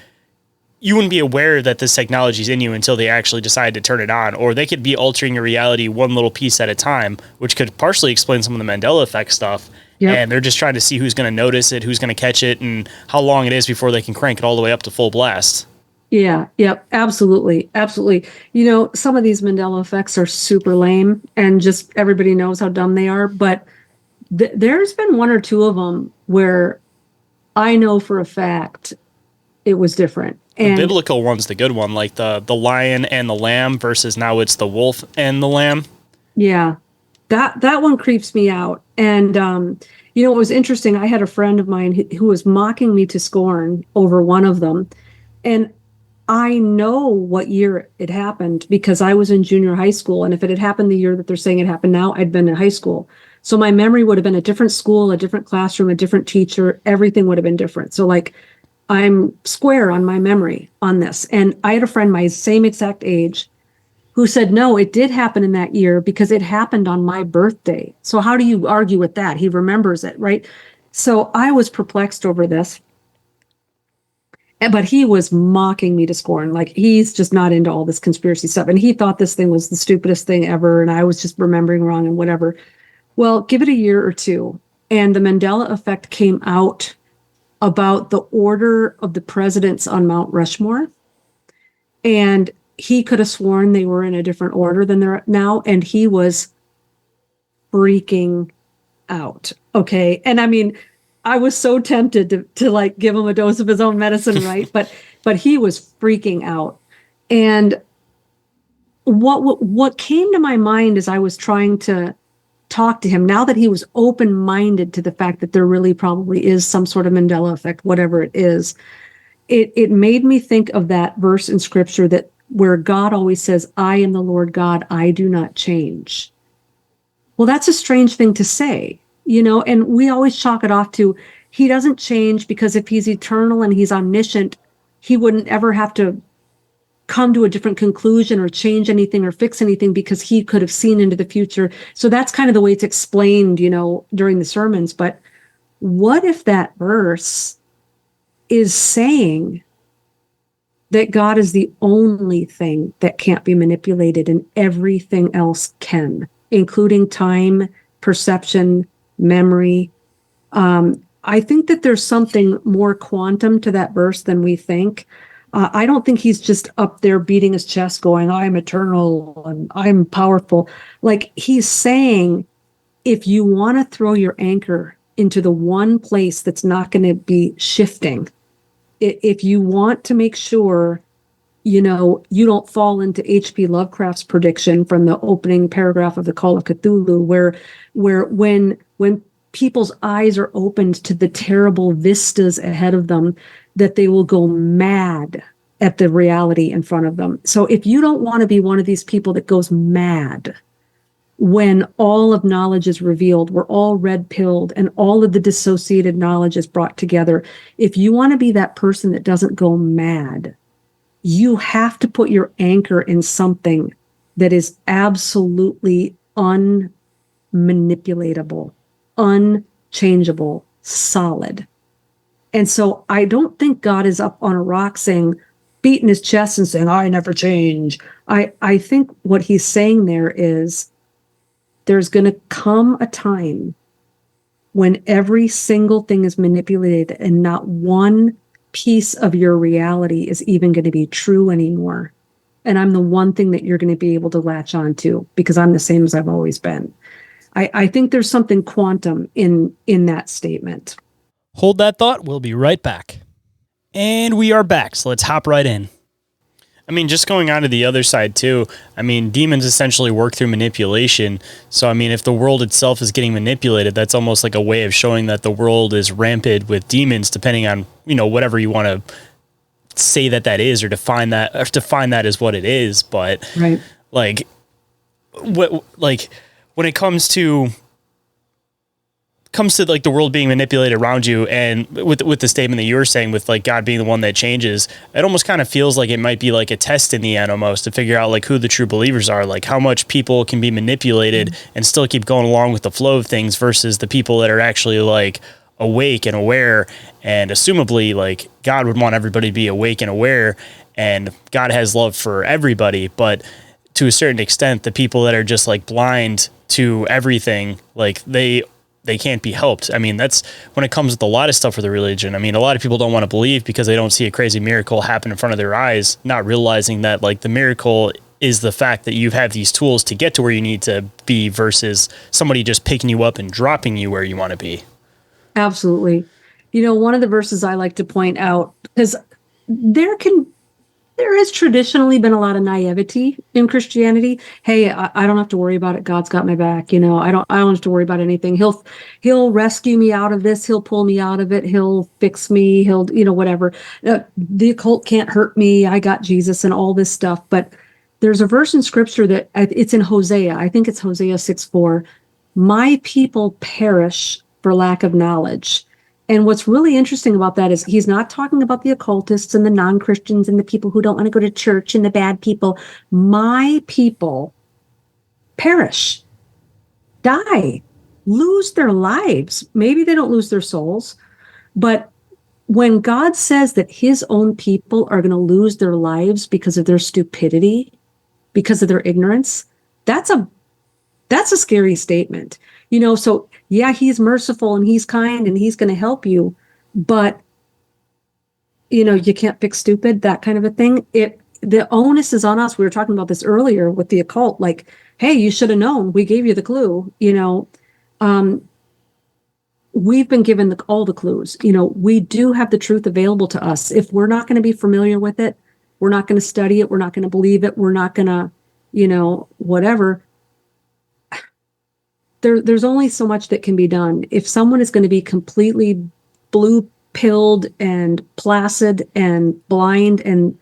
you wouldn't be aware that this technology is in you until they actually decide to turn it on, or they could be altering your reality one little piece at a time, which could partially explain some of the Mandela effect stuff. Yep. And they're just trying to see who's going to notice it, who's going to catch it, and how long it is before they can crank it all the way up to full blast. Yeah, yep, absolutely. Some of these Mandela effects are super lame, and just everybody knows how dumb they are. But there's been one or two of them where I know for a fact it was different. And the biblical one's the good one, like the lion and the lamb versus now it's the wolf and the lamb. Yeah, that one creeps me out. And it was interesting. I had a friend of mine who was mocking me to scorn over one of them, and I know what year it happened because I was in junior high school. And if it had happened the year that they're saying it happened now, I'd been in high school. So my memory would have been a different school, a different classroom, a different teacher. Everything would have been different. So like, I'm square on my memory on this. And I had a friend my same exact age who said, no, it did happen in that year because it happened on my birthday. So how do you argue with that? He remembers it, right? So I was perplexed over this. But he was mocking me to scorn. Like, he's just not into all this conspiracy stuff. And he thought this thing was the stupidest thing ever. And I was just remembering wrong and whatever. Well, give it a year or two. And the Mandela effect came out about the order of the presidents on Mount Rushmore. And he could have sworn they were in a different order than they're now. And he was freaking out. Okay. And I mean, I was so tempted to like give him a dose of his own medicine, right? But he was freaking out. And what came to my mind as I was trying to talk to him, now that he was open-minded to the fact that there really probably is some sort of Mandela effect, whatever it is, it made me think of that verse in scripture that where God always says, I am the Lord God, I do not change. Well, that's a strange thing to say. And we always chalk it off to, he doesn't change because if he's eternal and he's omniscient, he wouldn't ever have to come to a different conclusion or change anything or fix anything because he could have seen into the future. So that's kind of the way it's explained, during the sermons. But what if that verse is saying that God is the only thing that can't be manipulated and everything else can, including time, perception, memory? I think that there's something more quantum to that verse than we think. I don't think he's just up there beating his chest going, I'm eternal and I'm powerful. Like, he's saying, if you want to throw your anchor into the one place that's not going to be shifting, if you want to make sure, you don't fall into H.P. Lovecraft's prediction from the opening paragraph of the Call of Cthulhu, where when people's eyes are opened to the terrible vistas ahead of them, that they will go mad at the reality in front of them. So if you don't want to be one of these people that goes mad when all of knowledge is revealed, we're all red-pilled, and all of the dissociated knowledge is brought together, if you want to be that person that doesn't go mad, you have to put your anchor in something that is absolutely unmanipulatable, unchangeable, solid. And so I don't think God is up on a rock saying, beating his chest and saying, I never change. I think what he's saying there is there's going to come a time when every single thing is manipulated and not one piece of your reality is even going to be true anymore. And I'm the one thing that you're going to be able to latch on to because I'm the same as I've always been. I think there's something quantum in that statement. Hold that thought. We'll be right back. And we are back, so let's hop right in. I mean, just going on to the other side too, I mean, demons essentially work through manipulation. So, I mean, if the world itself is getting manipulated, that's almost like a way of showing that the world is rampant with demons, depending on, whatever you want to say that is, or define that as what it is. But right. When it comes to like the world being manipulated around you, and with the statement that you were saying with like God being the one that changes, it almost kind of feels like it might be like a test in the end almost to figure out like who the true believers are, like how much people can be manipulated and still keep going along with the flow of things versus the people that are actually like awake and aware. And assumably like God would want everybody to be awake and aware, and God has love for everybody, but to a certain extent, the people that are just like blind to everything, like they can't be helped. I mean, that's when it comes with a lot of stuff with the religion. I mean, a lot of people don't want to believe because they don't see a crazy miracle happen in front of their eyes, not realizing that like the miracle is the fact that you have these tools to get to where you need to be versus somebody just picking you up and dropping you where you want to be. Absolutely. One of the verses I like to point out, because there has traditionally been a lot of naivety in Christianity. Hey, I don't have to worry about it. God's got my back. I don't have to worry about anything. He'll rescue me out of this. He'll pull me out of it. He'll fix me. He'll, whatever. The occult can't hurt me. I got Jesus and all this stuff. But there's a verse in scripture that it's in Hosea. I think it's Hosea 6:4. My people perish for lack of knowledge. And what's really interesting about that is he's not talking about the occultists and the non-Christians and the people who don't want to go to church and the bad people. My people perish, die, lose their lives. Maybe they don't lose their souls, but when God says that his own people are going to lose their lives because of their stupidity, because of their ignorance, that's a scary statement. So yeah, he's merciful and he's kind and he's going to help you, but you can't fix stupid, that kind of a thing. The onus is on us. We were talking about this earlier with the occult, like, hey, you should have known. We gave you the clue. We've been given all the clues. We do have the truth available to us. If we're not going to be familiar with it, we're not going to study it, we're not going to believe it, we're not going to, whatever. There's only so much that can be done. If someone is going to be completely blue-pilled and placid and blind and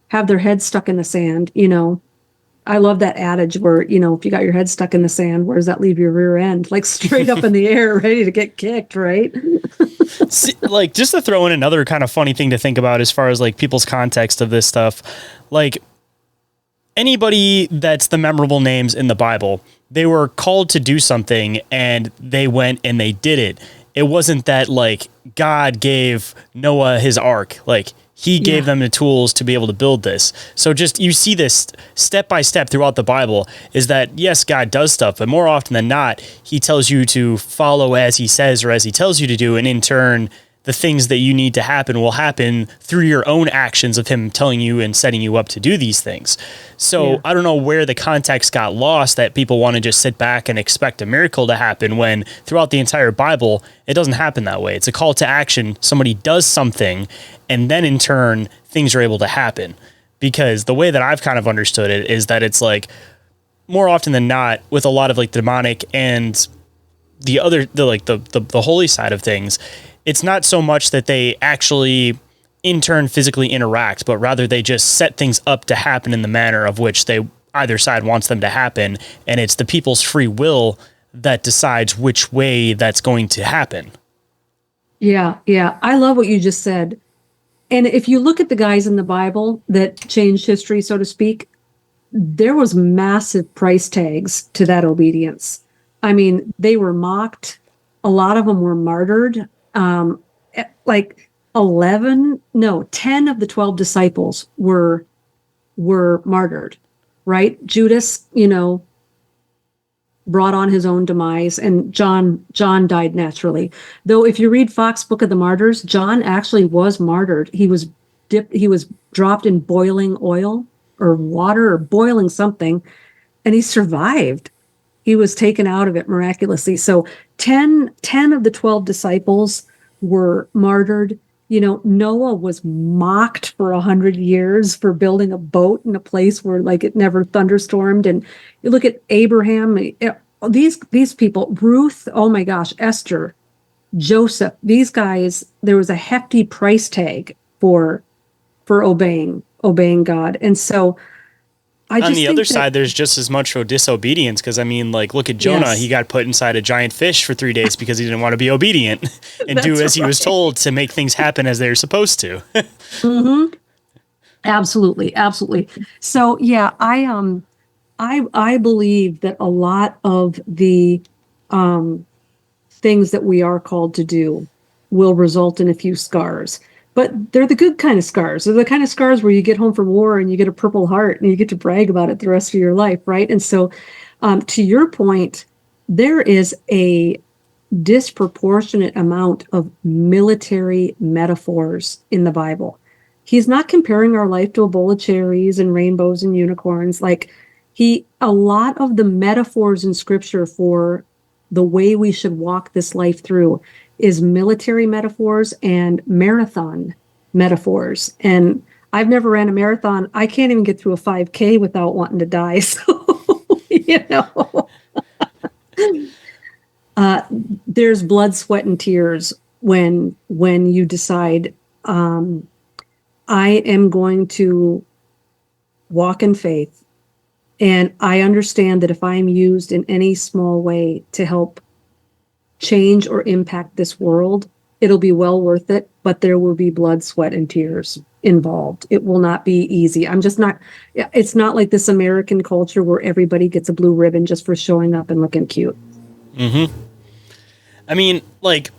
have their head stuck in the sand, I love that adage where, if you got your head stuck in the sand, where does that leave your rear end? Like straight up in the air, ready to get kicked, right? See, like, just to throw in another kind of funny thing to think about as far as like people's context of this stuff, like anybody that's the memorable names in the Bible, they were called to do something and they went and they did it. It wasn't that like God gave Noah his ark, like he gave them the tools to be able to build this. So just, you see this step by step throughout the Bible is that, yes, God does stuff, but more often than not, he tells you to follow as he says or as he tells you to do. And in turn, the things that you need to happen will happen through your own actions of him telling you and setting you up to do these things. So I don't know where the context got lost that people want to just sit back and expect a miracle to happen when throughout the entire Bible, it doesn't happen that way. It's a call to action. Somebody does something and then in turn, things are able to happen. Because the way that I've kind of understood it is that it's like more often than not with a lot of like demonic and the holy side of things, it's not so much that they actually in turn physically interact, but rather they just set things up to happen in the manner of which either side wants them to happen. And it's the people's free will that decides which way that's going to happen. Yeah. I love what you just said. And if you look at the guys in the Bible that changed history, so to speak, there was massive price tags to that obedience. I mean, they were mocked. A lot of them were martyred. Like 10 of the 12 disciples were martyred, right? Judas, brought on his own demise, and John died naturally. Though if you read Fox's Book of the Martyrs, John actually was martyred. He was dropped in boiling oil or water or boiling something, and he survived. He was taken out of it miraculously. So 10 of the 12 disciples were martyred. Noah was mocked for 100 years for building a boat in a place where like it never thunderstormed. And you look at Abraham, these people, Ruth, oh my gosh, Esther, Joseph, these guys, there was a hefty price tag for obeying God. And so on the other side, there's just as much for disobedience. Because I mean, like, look at Jonah. Yes. He got put inside a giant fish for 3 days because he didn't want to be obedient and do as he was told to make things happen as they're supposed to. Mm-hmm. Absolutely. So yeah, I believe that a lot of the things that we are called to do will result in a few scars. But they're the good kind of scars. They're the kind of scars where you get home from war and you get a Purple Heart and you get to brag about it the rest of your life, right? And so, to your point, there is a disproportionate amount of military metaphors in the Bible. He's not comparing our life to a bowl of cherries and rainbows and unicorns. A lot of the metaphors in Scripture for the way we should walk this life through is military metaphors and marathon metaphors. And I've never ran a marathon. I can't even get through a 5K without wanting to die. So, there's blood, sweat, and tears when you decide, I am going to walk in faith. And I understand that if I'm used in any small way to help change or impact this world, it'll be well worth it, but there will be blood, sweat, and tears involved. It will not be easy. It's not like this American culture where everybody gets a blue ribbon just for showing up and looking cute. Mm-hmm. I mean, like,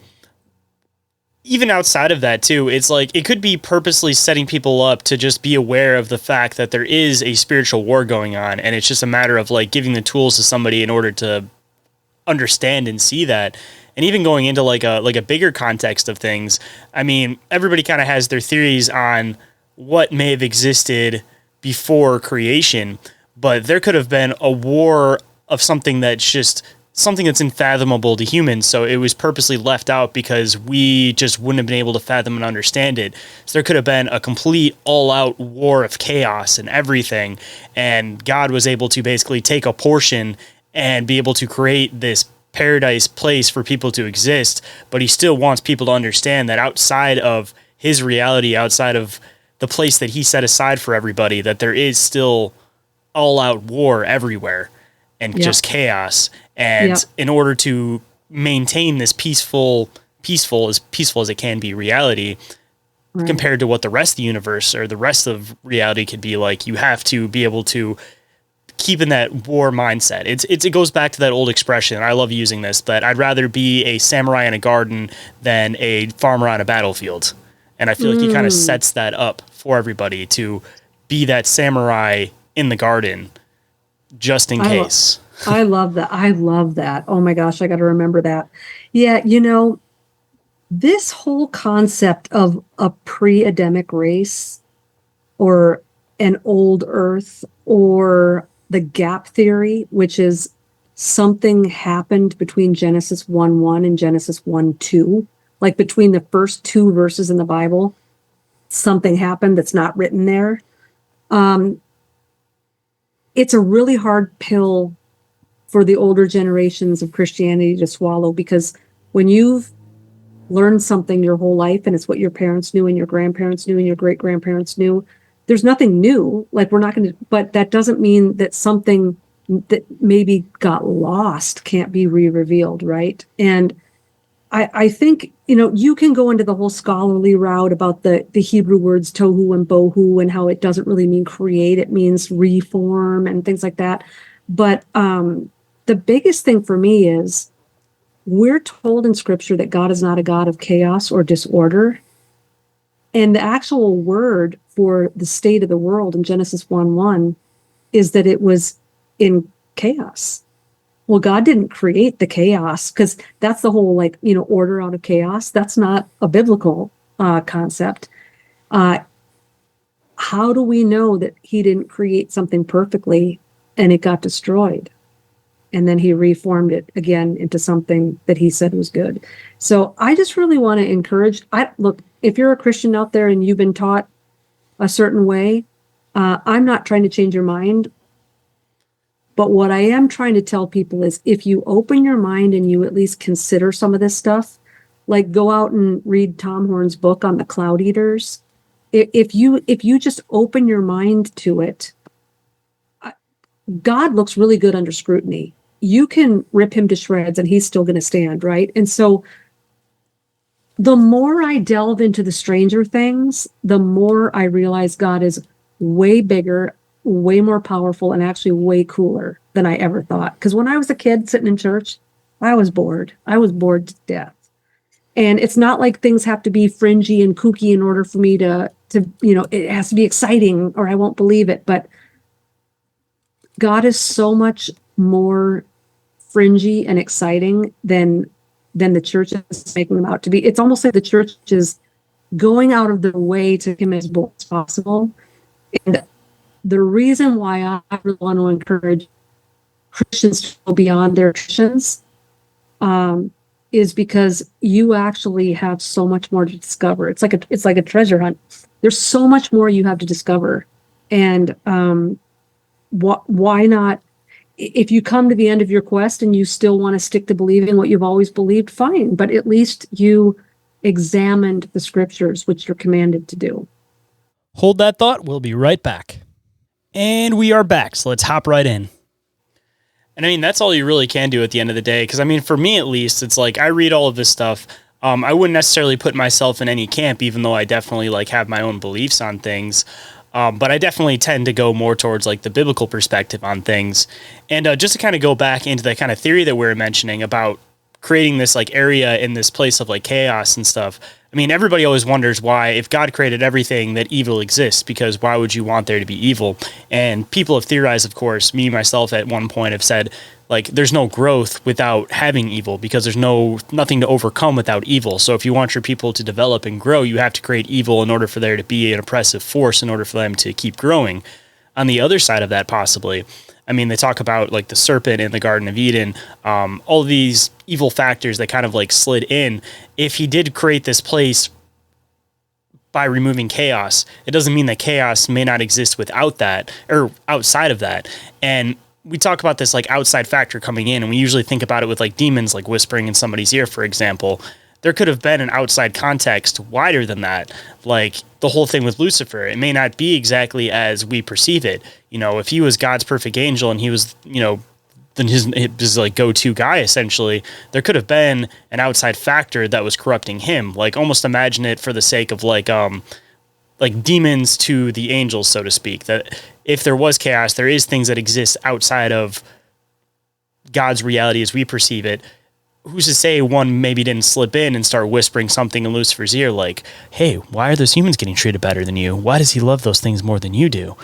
even outside of that too, it's like it could be purposely setting people up to just be aware of the fact that there is a spiritual war going on, and it's just a matter of like giving the tools to somebody in order to understand and see that. And even going into like a bigger context of things, I mean, everybody kind of has their theories on what may have existed before creation, but there could have been a war of something that's just something that's unfathomable to humans. So it was purposely left out because we just wouldn't have been able to fathom and understand it. So there could have been a complete all-out war of chaos and everything. And God was able to basically take a portion and be able to create this paradise place for people to exist. But he still wants people to understand that outside of his reality, outside of the place that he set aside for everybody, that there is still all-out war everywhere and just chaos. And in order to maintain this peaceful as it can be reality, compared to what the rest of the universe or the rest of reality could be like, you have to be able to keep in that war mindset. It goes back to that old expression. I love using this, that I'd rather be a samurai in a garden than a farmer on a battlefield. And I feel like he kind of sets that up for everybody to be that samurai in the garden just in case. I love that. I love that. Oh my gosh, I got to remember that. Yeah, this whole concept of a pre-Adamic race or an old earth or the gap theory, which is something happened between Genesis 1:1 and Genesis 1:2, like between the first two verses in the Bible, something happened that's not written there. It's a really hard pill for the older generations of Christianity to swallow, because when you've learned something your whole life and it's what your parents knew and your grandparents knew and your great grandparents knew, there's nothing new. Like, we're not going to, but that doesn't mean that something that maybe got lost can't be re-revealed, right? And I think, you can go into the whole scholarly route about the Hebrew words tohu and bohu and how it doesn't really mean create, it means reform and things like that. But the biggest thing for me is we're told in scripture that God is not a God of chaos or disorder. And the actual word for the state of the world in Genesis 1:1 is that it was in chaos. Well, God didn't create the chaos, because that's the whole order out of chaos. That's not a biblical concept. How do we know that he didn't create something perfectly and it got destroyed? And then he reformed it again into something that he said was good. So I just really want to encourage, look, if you're a Christian out there and you've been taught a certain way, I'm not trying to change your mind. But what I am trying to tell people is, if you open your mind and you at least consider some of this stuff, like go out and read Tom Horn's book on the cloud eaters. If you just open your mind to it, God looks really good under scrutiny. You can rip him to shreds and he's still going to stand, right? And so the more I delve into the stranger things, the more I realize God is way bigger, way more powerful, and actually way cooler than I ever thought. Because when I was a kid sitting in church, I was bored. I was bored to death. And it's not like things have to be fringy and kooky in order for me to it has to be exciting or I won't believe it. But God is so much more fringy and exciting than the church is making him out to be. It's almost like the church is going out of their way to make him as bold as possible. And the reason why I really want to encourage Christians to go beyond their traditions is because you actually have so much more to discover. It's like a treasure hunt. There's so much more you have to discover. And why not? If you come to the end of your quest and you still want to stick to believing what you've always believed, fine. But at least you examined the scriptures, which you're commanded to do. Hold that thought. We'll be right back. And we are back, so let's hop right in. And I mean, that's all you really can do at the end of the day. Because I mean, for me at least, it's like I read all of this stuff. I wouldn't necessarily put myself in any camp, even though I definitely have my own beliefs on things. But I definitely tend to go more towards the biblical perspective on things. And just to kind of go back into the kind of theory that we were mentioning about creating this area in this place of chaos and stuff. I mean, everybody always wonders why, if God created everything, that evil exists, because why would you want there to be evil? And people have theorized, of course, me, myself, at one point have said, like, there's no growth without having evil, because there's nothing to overcome without evil. So if you want your people to develop and grow, you have to create evil in order for there to be an oppressive force in order for them to keep growing. On the other side of that, possibly, I mean, they talk about like the serpent in the Garden of Eden, all these evil factors that kind of like slid in. If he did create this place by removing chaos, it doesn't mean that chaos may not exist without that or outside of that. And we talk about this like outside factor coming in, and we usually think about it with like demons, like whispering in somebody's ear, for example. There could have been an outside context wider than that, like the whole thing with Lucifer. It may not be exactly as we perceive it. You know, if he was God's perfect angel and he was, you know, then his like go-to guy, essentially, there could have been an outside factor that was corrupting him. Like, almost imagine it for the sake of like demons to the angels, so to speak. That if there was chaos, there is things that exist outside of God's reality as we perceive it. Who's to say one maybe didn't slip in and start whispering something in Lucifer's ear like, hey, why are those humans getting treated better than you? Why does he love those things more than you do?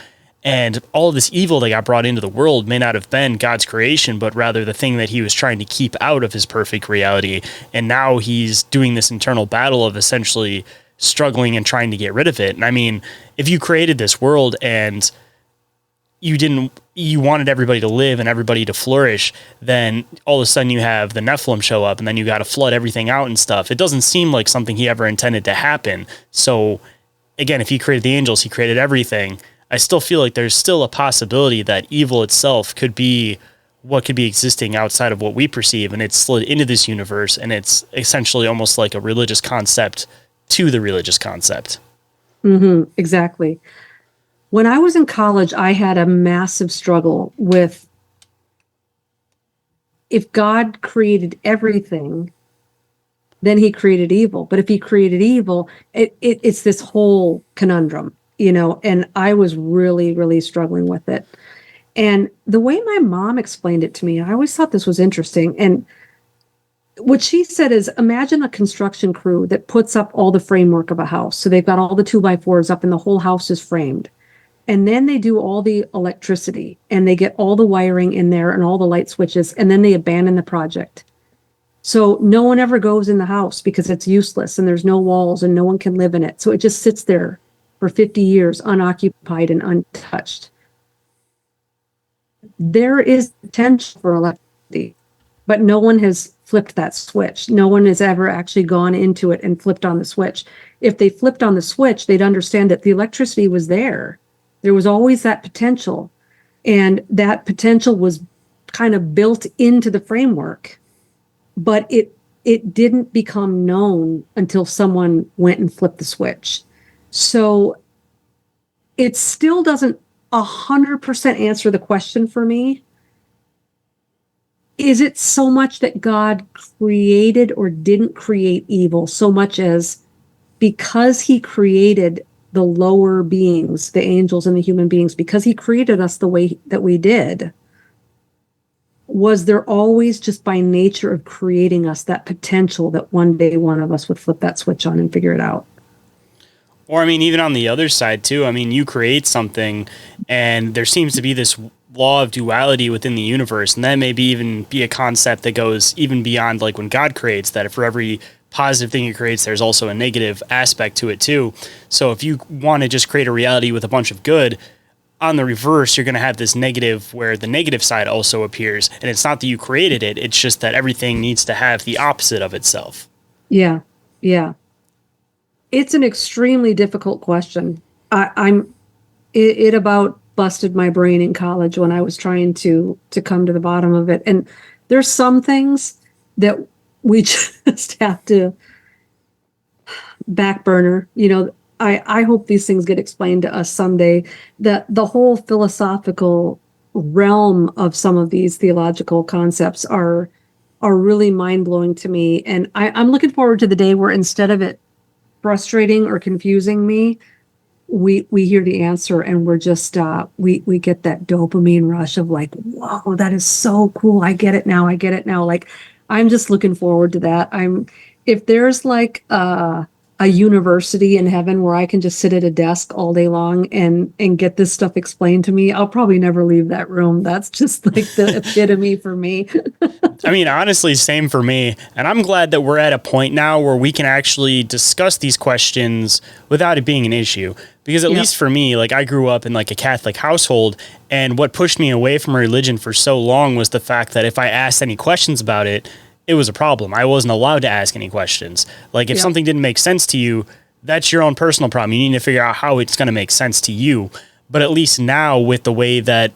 And all of this evil that got brought into the world may not have been God's creation, but rather the thing that he was trying to keep out of his perfect reality. And now he's doing this internal battle of essentially struggling and trying to get rid of it. And I mean, if you created this world and you wanted everybody to live and everybody to flourish, then all of a sudden you have the Nephilim show up and then you got to flood everything out and stuff. It doesn't seem like something he ever intended to happen. So again, if he created the angels, he created everything. I still feel like there's still a possibility that evil itself could be what could be existing outside of what we perceive, and it's slid into this universe, and it's essentially almost like a religious concept to the religious concept. Mm-hmm, exactly. When I was in college, I had a massive struggle with, if God created everything, then he created evil. But if he created evil, it's this whole conundrum, you know, and I was really, really struggling with it. And the way my mom explained it to me, I always thought this was interesting. And what she said is, imagine a construction crew that puts up all the framework of a house. So they've got all the 2x4s up and the whole house is framed. And then they do all the electricity and they get all the wiring in there and all the light switches, and then they abandon the project. So no one ever goes in the house because it's useless and there's no walls and no one can live in it. So it just sits there for 50 years unoccupied and untouched. There is potential for electricity, but no one has flipped that switch. No one has ever actually gone into it and flipped on the switch. If they flipped on the switch, they'd understand that the electricity was there. There was always that potential, and that potential was kind of built into the framework, but it didn't become known until someone went and flipped the switch. So it still doesn't 100% answer the question for me. Is it so much that God created or didn't create evil, so much as because he created the lower beings, the angels and the human beings, because he created us the way that we did, was there always, just by nature of creating us, that potential that one day one of us would flip that switch on and figure it out? Or, I mean, even on the other side, too, I mean, you create something and there seems to be this law of duality within the universe. And that may even be a concept that goes even beyond like when God creates, that for every positive thing he creates, there's also a negative aspect to it, too. So if you want to just create a reality with a bunch of good, on the reverse, you're going to have this negative where the negative side also appears. And it's not that you created it. It's just that everything needs to have the opposite of itself. Yeah. Yeah. It's an extremely difficult question. It about busted my brain in college when I was trying to come to the bottom of it. And there's some things that we just have to back burner. You know, I hope these things get explained to us someday. That the whole philosophical realm of some of these theological concepts are really mind-blowing to me. And I'm looking forward to the day where, instead of it frustrating or confusing me, we hear the answer and we're just we get that dopamine rush of like, whoa, that is so cool. I get it now. Like, I'm just looking forward to that. If there's like a university in heaven where I can just sit at a desk all day long and get this stuff explained to me, I'll probably never leave that room. That's just like the epitome for me. I mean, honestly, same for me. And I'm glad that we're at a point now where we can actually discuss these questions without it being an issue. Because at least for me, like I grew up in like a Catholic household, and what pushed me away from religion for so long was the fact that if I asked any questions about it, it was a problem. I wasn't allowed to ask any questions. Like if something didn't make sense to you, that's your own personal problem. You need to figure out how it's going to make sense to you. But at least now with the way that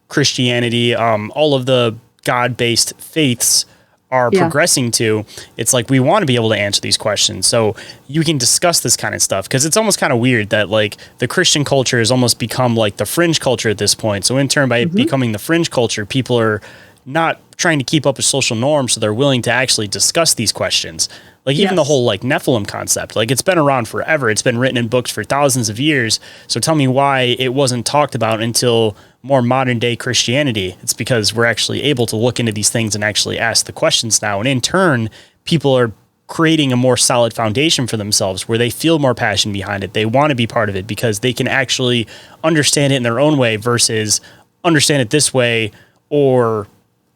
Christianity, all of the God-based faiths are progressing to, it's like we want to be able to answer these questions. So you can discuss this kind of stuff, because it's almost kind of weird that like the Christian culture has almost become like the fringe culture at this point. So in turn, by becoming the fringe culture, people are not trying to keep up with social norms, so they're willing to actually discuss these questions. Like even the whole like Nephilim concept, like it's been around forever. It's been written in books for thousands of years. So tell me why it wasn't talked about until more modern day Christianity. It's because we're actually able to look into these things and actually ask the questions now. And in turn, people are creating a more solid foundation for themselves where they feel more passion behind it. They want to be part of it because they can actually understand it in their own way versus understand it this way, or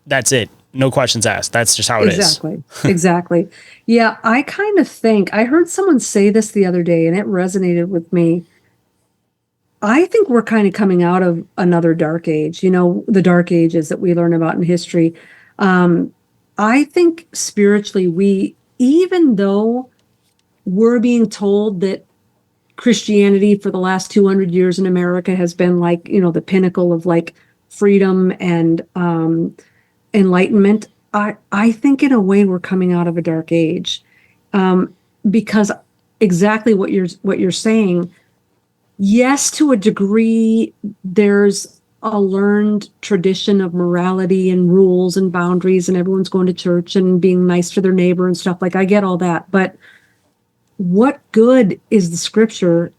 that's it. No questions asked. That's just how it is. Exactly. Yeah, I kind of think, I heard someone say this the other day and it resonated with me. I think we're kind of coming out of another dark age, you know, the dark ages that we learn about in history. I think spiritually, even though we're being told that Christianity for the last 200 years in America has been like, you know, the pinnacle of like freedom and enlightenment, I think in a way we're coming out of a dark age, because exactly what you're saying. Yes, to a degree, there's a learned tradition of morality and rules and boundaries, and everyone's going to church and being nice to their neighbor and stuff. Like I get all that, but what good is the scripture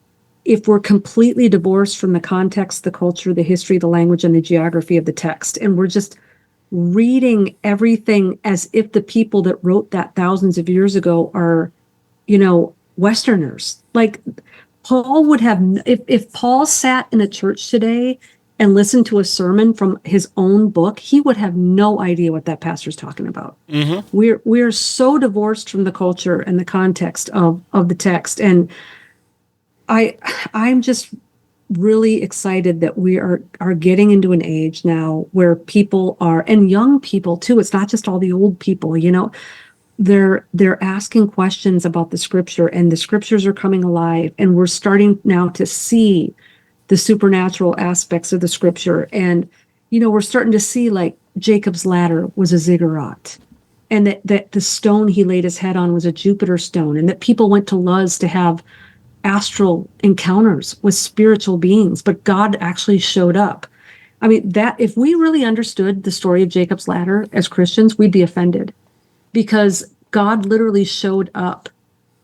if we're completely divorced from the context, the culture, the history, the language, and the geography of the text, and we're just reading everything as if the people that wrote that thousands of years ago are, you know, Westerners. Like Paul would have, if Paul sat in a church today and listened to a sermon from his own book, he would have no idea what that pastor's talking about. We're so divorced from the culture and the context of the text. And I'm just really excited that we are getting into an age now where people are, and young people too, it's not just all the old people, you know, they're asking questions about the scripture, and the scriptures are coming alive, and we're starting now to see the supernatural aspects of the scripture. And, you know, we're starting to see like Jacob's ladder was a ziggurat, and that the stone he laid his head on was a Jupiter stone, and that people went to Luz to have astral encounters with spiritual beings, but God actually showed up. I mean, that if we really understood the story of Jacob's ladder as Christians, we'd be offended, because God literally showed up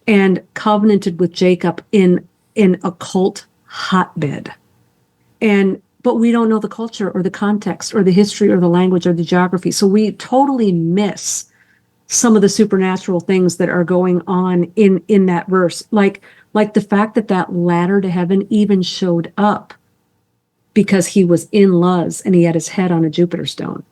and covenanted with Jacob in a cult hotbed. But we don't know the culture or the context or the history or the language or the geography. So we totally miss some of the supernatural things that are going on in that verse. Like the fact that ladder to heaven even showed up because he was in Luz and he had his head on a Jupiter stone.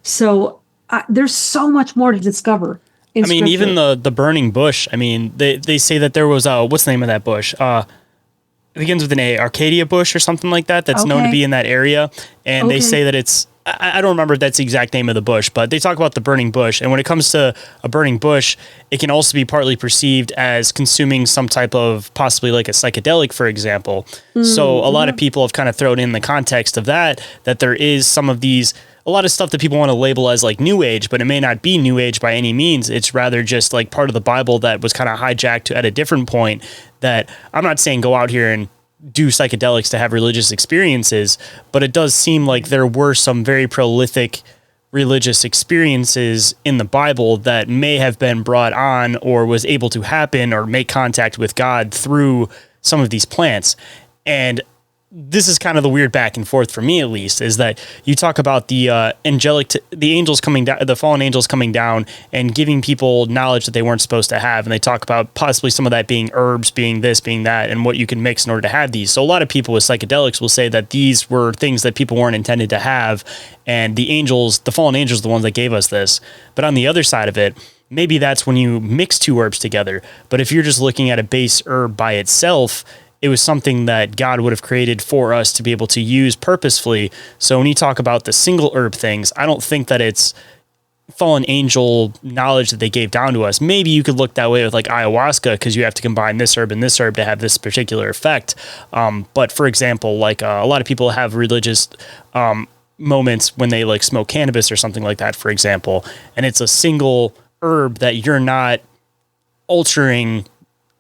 So there's so much more to discover. I mean, even the burning bush. I mean, they say that there was what's the name of that bush? It begins with an A, Arcadia bush or something like that. That's known to be in that area, and they say that it's. I don't remember if that's the exact name of the bush, but they talk about the burning bush. And when it comes to a burning bush, it can also be partly perceived as consuming some type of possibly like a psychedelic, for example. So a lot of people have kind of thrown in the context of that there is some of these, a lot of stuff that people want to label as like New Age, but it may not be New Age by any means. It's rather just like part of the Bible that was kind of hijacked at a different point. That I'm not saying go out here and do psychedelics to have religious experiences, but it does seem like there were some very prolific religious experiences in the Bible that may have been brought on or was able to happen or make contact with God through some of these plants. And this is kind of the weird back and forth for me, at least, is that you talk about the the angels coming down, the fallen angels coming down and giving people knowledge that they weren't supposed to have. And they talk about possibly some of that being herbs, being this, being that, and what you can mix in order to have these. So a lot of people with psychedelics will say that these were things that people weren't intended to have. And the angels, the fallen angels, are the ones that gave us this. But on the other side of it, maybe that's when you mix two herbs together. But if you're just looking at a base herb by itself, it was something that God would have created for us to be able to use purposefully. So when you talk about the single herb things, I don't think that it's fallen angel knowledge that they gave down to us. Maybe you could look that way with like ayahuasca, because you have to combine this herb and this herb to have this particular effect. But for example, like a lot of people have religious moments when they like smoke cannabis or something like that, for example, and it's a single herb that you're not altering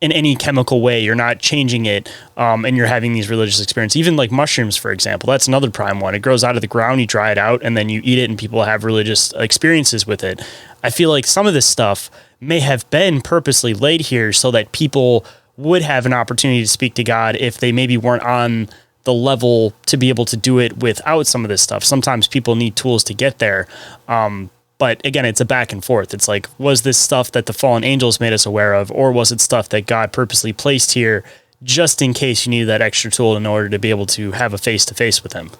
in any chemical way. You're not changing it, and you're having these religious experiences. Even like mushrooms, for example, that's another prime one. It grows out of the ground, you dry it out, and then you eat it, and people have religious experiences with it. I feel like some of this stuff may have been purposely laid here so that people would have an opportunity to speak to God if they maybe weren't on the level to be able to do it without some of this stuff. Sometimes people need tools to get there. But again, it's a back and forth. It's like, was this stuff that the fallen angels made us aware of, or was it stuff that God purposely placed here just in case you needed that extra tool in order to be able to have a face-to-face with him?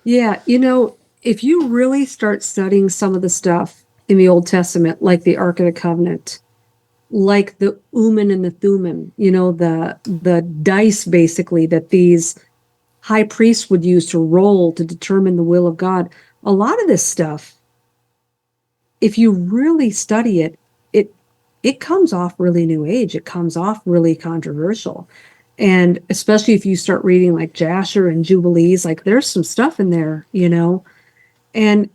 Yeah, if you really start studying some of the stuff in the Old Testament, like the Ark of the Covenant, like the Urim and the Thummim, the dice basically that these high priests would use to roll to determine the will of God, a lot of this stuff, if you really study it, it comes off really new age. It comes off really controversial. And especially if you start reading like Jasher and Jubilees, like there's some stuff in there, And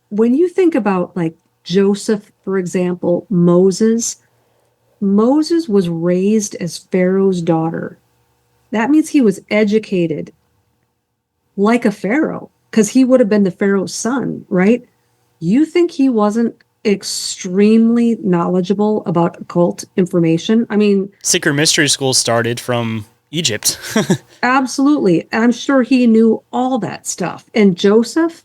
when you think about like Joseph, for example, Moses was raised as Pharaoh's daughter. That means he was educated like a Pharaoh, because he would have been the Pharaoh's son, right? You think he wasn't extremely knowledgeable about occult information? I mean, Secret Mystery School started from Egypt. Absolutely. I'm sure he knew all that stuff. And Joseph,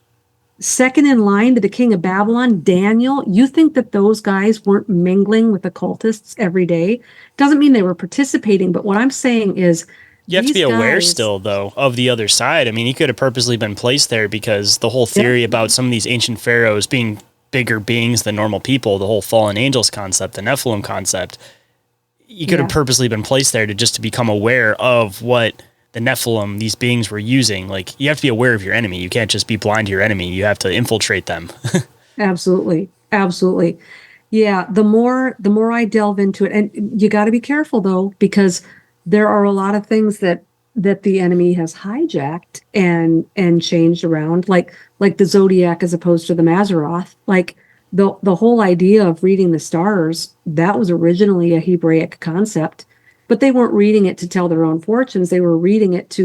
second in line to the king of Babylon, Daniel, you think that those guys weren't mingling with occultists every day? Doesn't mean they were participating, but what I'm saying is, you have to be aware still, though, of the other side. I mean, he could have purposely been placed there because the whole theory about some of these ancient pharaohs being bigger beings than normal people, the whole fallen angels concept, the Nephilim concept, he could have purposely been placed there to become aware of what the Nephilim, these beings, were using. Like, you have to be aware of your enemy. You can't just be blind to your enemy. You have to infiltrate them. Absolutely. Absolutely. Yeah. The more I delve into it, and you got to be careful, though, because there are a lot of things that the enemy has hijacked and changed around, like the zodiac as opposed to the Mazzaroth. Like the whole idea of reading the stars, that was originally a Hebraic concept, but they weren't reading it to tell their own fortunes. They were reading it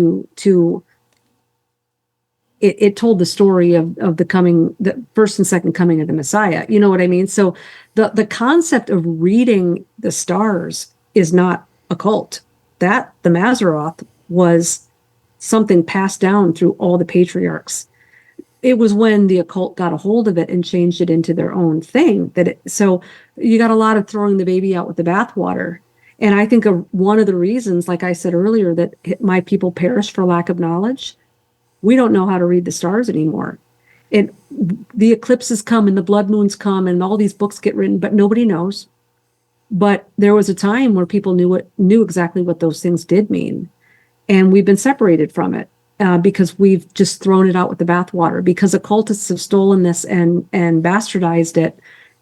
it told the story of the first and second coming of the Messiah. You know what I mean? So the concept of reading the stars is not occult. That the Mazzaroth was something passed down through all the patriarchs. It was when the occult got a hold of it and changed it into their own thing so you got a lot of throwing the baby out with the bathwater. And I think one of the reasons, like I said earlier, that my people perish for lack of knowledge, we don't know how to read the stars anymore. The eclipses come and the blood moons come and all these books get written, but nobody knows. But there was a time where people knew exactly what those things did mean. And we've been separated from it because we've just thrown it out with the bathwater. Because occultists have stolen this and bastardized it,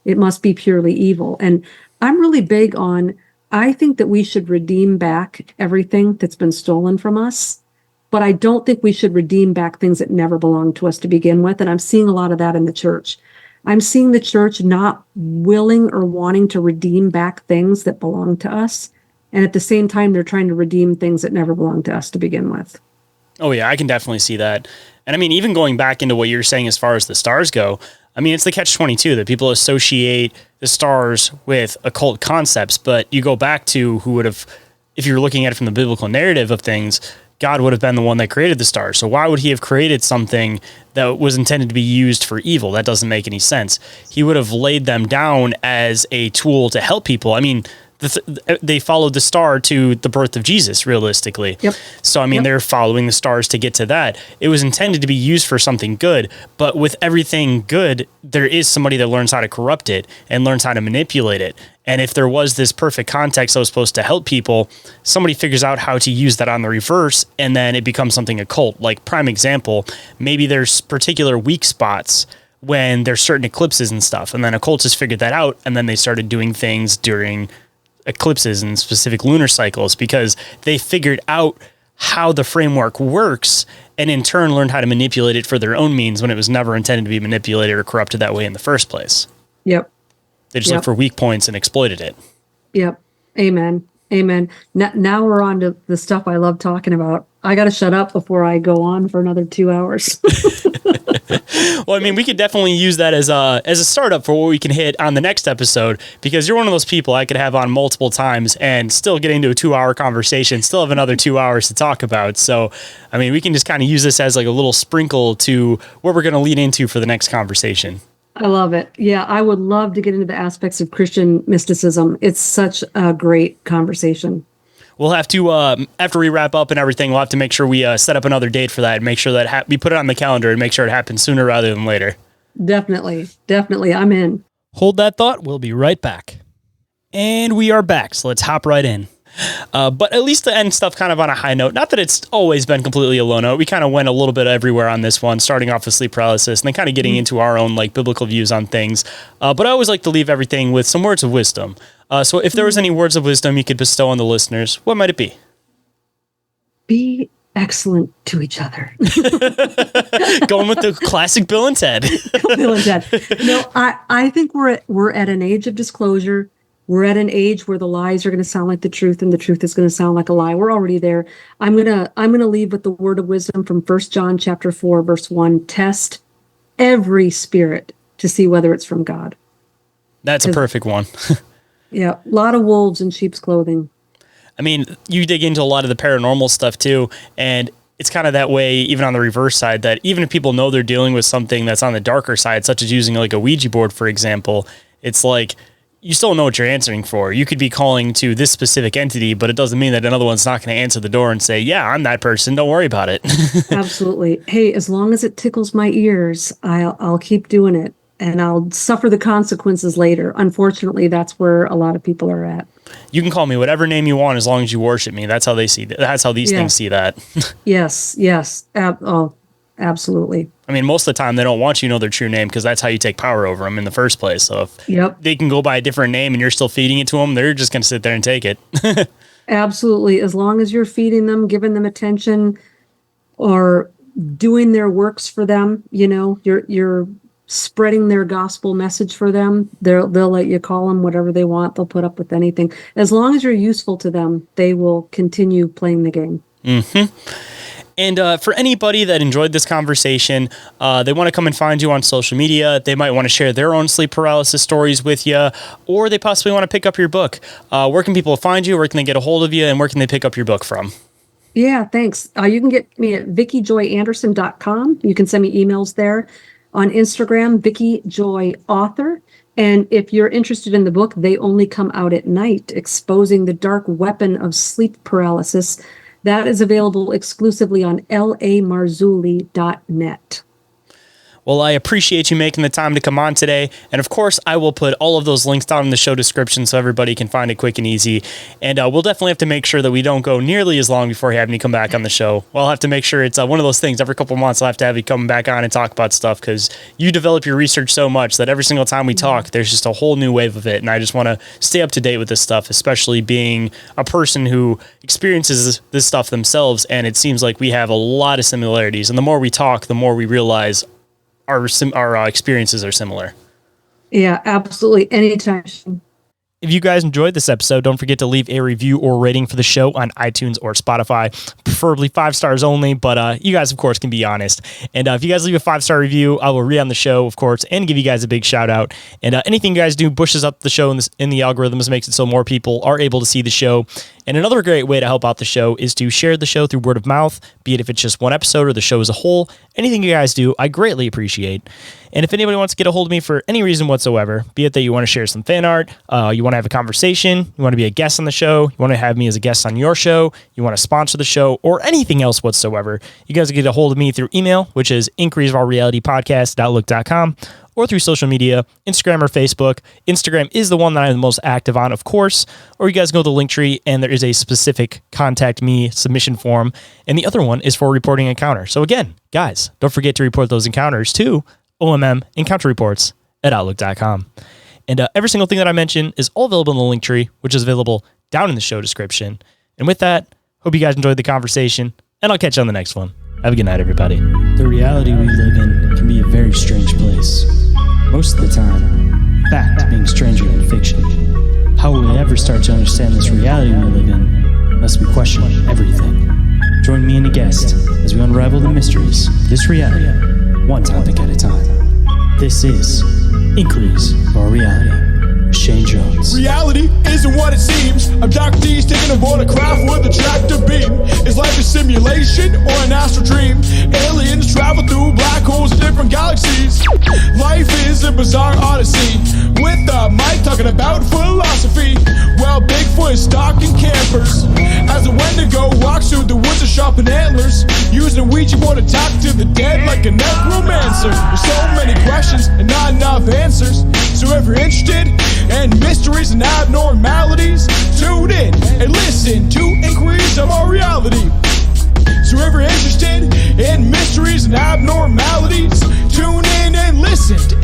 it must be purely evil. And I'm really big on, I think that we should redeem back everything that's been stolen from us. But I don't think we should redeem back things that never belonged to us to begin with. And I'm seeing a lot of that in the church. I'm seeing the church not willing or wanting to redeem back things that belong to us. And at the same time, they're trying to redeem things that never belonged to us to begin with. Oh, yeah, I can definitely see that. And I mean, even going back into what you're saying as far as the stars go, I mean, it's the catch-22 that people associate the stars with occult concepts. But you go back to who would have, if you're looking at it from the biblical narrative of things, God would have been the one that created the stars. So why would he have created something that was intended to be used for evil? That doesn't make any sense. He would have laid them down as a tool to help people. I mean, they followed the star to the birth of Jesus, realistically. Yep. So, I mean, they're following the stars to get to that. It was intended to be used for something good, but with everything good, there is somebody that learns how to corrupt it and learns how to manipulate it. And if there was this perfect context that was supposed to help people, somebody figures out how to use that on the reverse, and then it becomes something occult. Like, prime example, maybe there's particular weak spots when there's certain eclipses and stuff, and then occultists figured that out, and then they started doing things during eclipses and specific lunar cycles because they figured out how the framework works and in turn learned how to manipulate it for their own means when it was never intended to be manipulated or corrupted that way in the first place. Yep. They just looked for weak points and exploited it. Yep. Amen. Amen. Now we're on to the stuff I love talking about. I got to shut up before I go on for another 2 hours. Well, I mean, we could definitely use that as a startup for what we can hit on the next episode, because you're one of those people I could have on multiple times and still get into a 2-hour conversation, still have another 2 hours to talk about. So, I mean, we can just kind of use this as like a little sprinkle to what we're going to lead into for the next conversation. I love it. Yeah, I would love to get into the aspects of Christian mysticism. It's such a great conversation. We'll have to, after we wrap up and everything, we'll have to make sure we set up another date for that and make sure that we put it on the calendar and make sure it happens sooner rather than later. Definitely. Definitely. I'm in. Hold that thought. We'll be right back. And we are back, so let's hop right in. But at least to end stuff kind of on a high note, not that it's always been completely a low note. We kind of went a little bit everywhere on this one, starting off with sleep paralysis and then kind of getting into our own like biblical views on things. But I always like to leave everything with some words of wisdom. So if there was any words of wisdom you could bestow on the listeners, what might it be? Be excellent to each other. Going with the classic Bill and Ted. Bill and Ted. No, I think we're at an age of disclosure. We're at an age where the lies are going to sound like the truth and the truth is going to sound like a lie. We're already there. I'm going to leave with the word of wisdom from 1 John chapter 4, verse 1. Test every spirit to see whether it's from God. That's a perfect one. Yeah. A lot of wolves in sheep's clothing. I mean, you dig into a lot of the paranormal stuff too, and it's kind of that way even on the reverse side, that even if people know they're dealing with something that's on the darker side, such as using like a Ouija board, for example, it's like, you still know what you're answering for. You could be calling to this specific entity, but it doesn't mean that another one's not going to answer the door and say, yeah, I'm that person. Don't worry about it. Absolutely. Hey, as long as it tickles my ears, I'll keep doing it and I'll suffer the consequences later. Unfortunately, that's where a lot of people are at. You can call me whatever name you want as long as you worship me. That's how they see that. That's how these things see that. Yes. Absolutely. I mean, most of the time they don't want you to know their true name because that's how you take power over them in the first place. So if they can go by a different name and you're still feeding it to them, they're just going to sit there and take it. Absolutely. As long as you're feeding them, giving them attention, or doing their works for them, you're spreading their gospel message for them. They'll let you call them whatever they want. They'll put up with anything. As long as you're useful to them, they will continue playing the game. Mm-hmm. And for anybody that enjoyed this conversation, they want to come and find you on social media. They might want to share their own sleep paralysis stories with you, or they possibly want to pick up your book. Where can people find you? Where can they get a hold of you? And where can they pick up your book from? Yeah, thanks. You can get me at VickiJoyAnderson.com. You can send me emails there. On Instagram, Vicki Joy Author. And if you're interested in the book, They Only Come Out at Night, Exposing the Dark Weapon of Sleep Paralysis, that is available exclusively on lamarzulli.net. Well, I appreciate you making the time to come on today. And of course, I will put all of those links down in the show description so everybody can find it quick and easy. And we'll definitely have to make sure that we don't go nearly as long before having you come back on the show. We'll have to make sure it's one of those things. Every couple of months, I'll have to have you come back on and talk about stuff because you develop your research so much that every single time we talk, there's just a whole new wave of it. And I just want to stay up to date with this stuff, especially being a person who experiences this stuff themselves. And it seems like we have a lot of similarities. And the more we talk, the more we realize our experiences are similar. Yeah, absolutely. Anytime. if you guys enjoyed this episode, don't forget to leave a review or rating for the show on iTunes or Spotify, preferably 5 stars only, but you guys, of course, can be honest. And if you guys leave a 5-star review, I will read on the show, of course, and give you guys a big shout out. And anything you guys do pushes up the show in the algorithms, makes it so more people are able to see the show. And another great way to help out the show is to share the show through word of mouth, be it if it's just one episode or the show as a whole. Anything you guys do, I greatly appreciate. And if anybody wants to get a hold of me for any reason whatsoever, be it that you want to share some fan art, you want to have a conversation, you want to be a guest on the show, you want to have me as a guest on your show, you want to sponsor the show, or anything else whatsoever, you guys can get a hold of me through email, which is inquiriesofourrealitypodcast@outlook.com, or through social media, Instagram or Facebook. Instagram is the one that I'm the most active on, of course, or you guys go to the Linktree, and there is a specific contact me submission form, and the other one is for reporting encounter. So again, guys, don't forget to report those encounters to ommencounterreports at outlook.com. And every single thing that I mentioned is all available in the Linktree, which is available down in the show description. And with that, hope you guys enjoyed the conversation, and I'll catch you on the next one. Have a good night, everybody. The reality we live in can be a very strange place. Most of the time, fact being stranger than fiction. How will we ever start to understand this reality we live in unless we question everything? Join me and a guest as we unravel the mysteries of this reality, one topic at a time. This is Inquiries for Reality. Shayn Jones. Reality isn't what it seems. Abductees taking aboard a craft with a tractor beam. Is life a simulation or an astral dream? Aliens travel through black holes in different galaxies. Life is a bizarre odyssey, with a mic talking about philosophy. Well, Bigfoot is stalking campers as a Wendigo walks through the woods of sharpened antlers, using a Ouija board to talk to the dead like a necromancer. There's so many questions and not enough answers. So if you're interested in mysteries and abnormalities, tune in and listen to Inquiries of Our Reality. So if you're interested in mysteries and abnormalities, tune in and listen to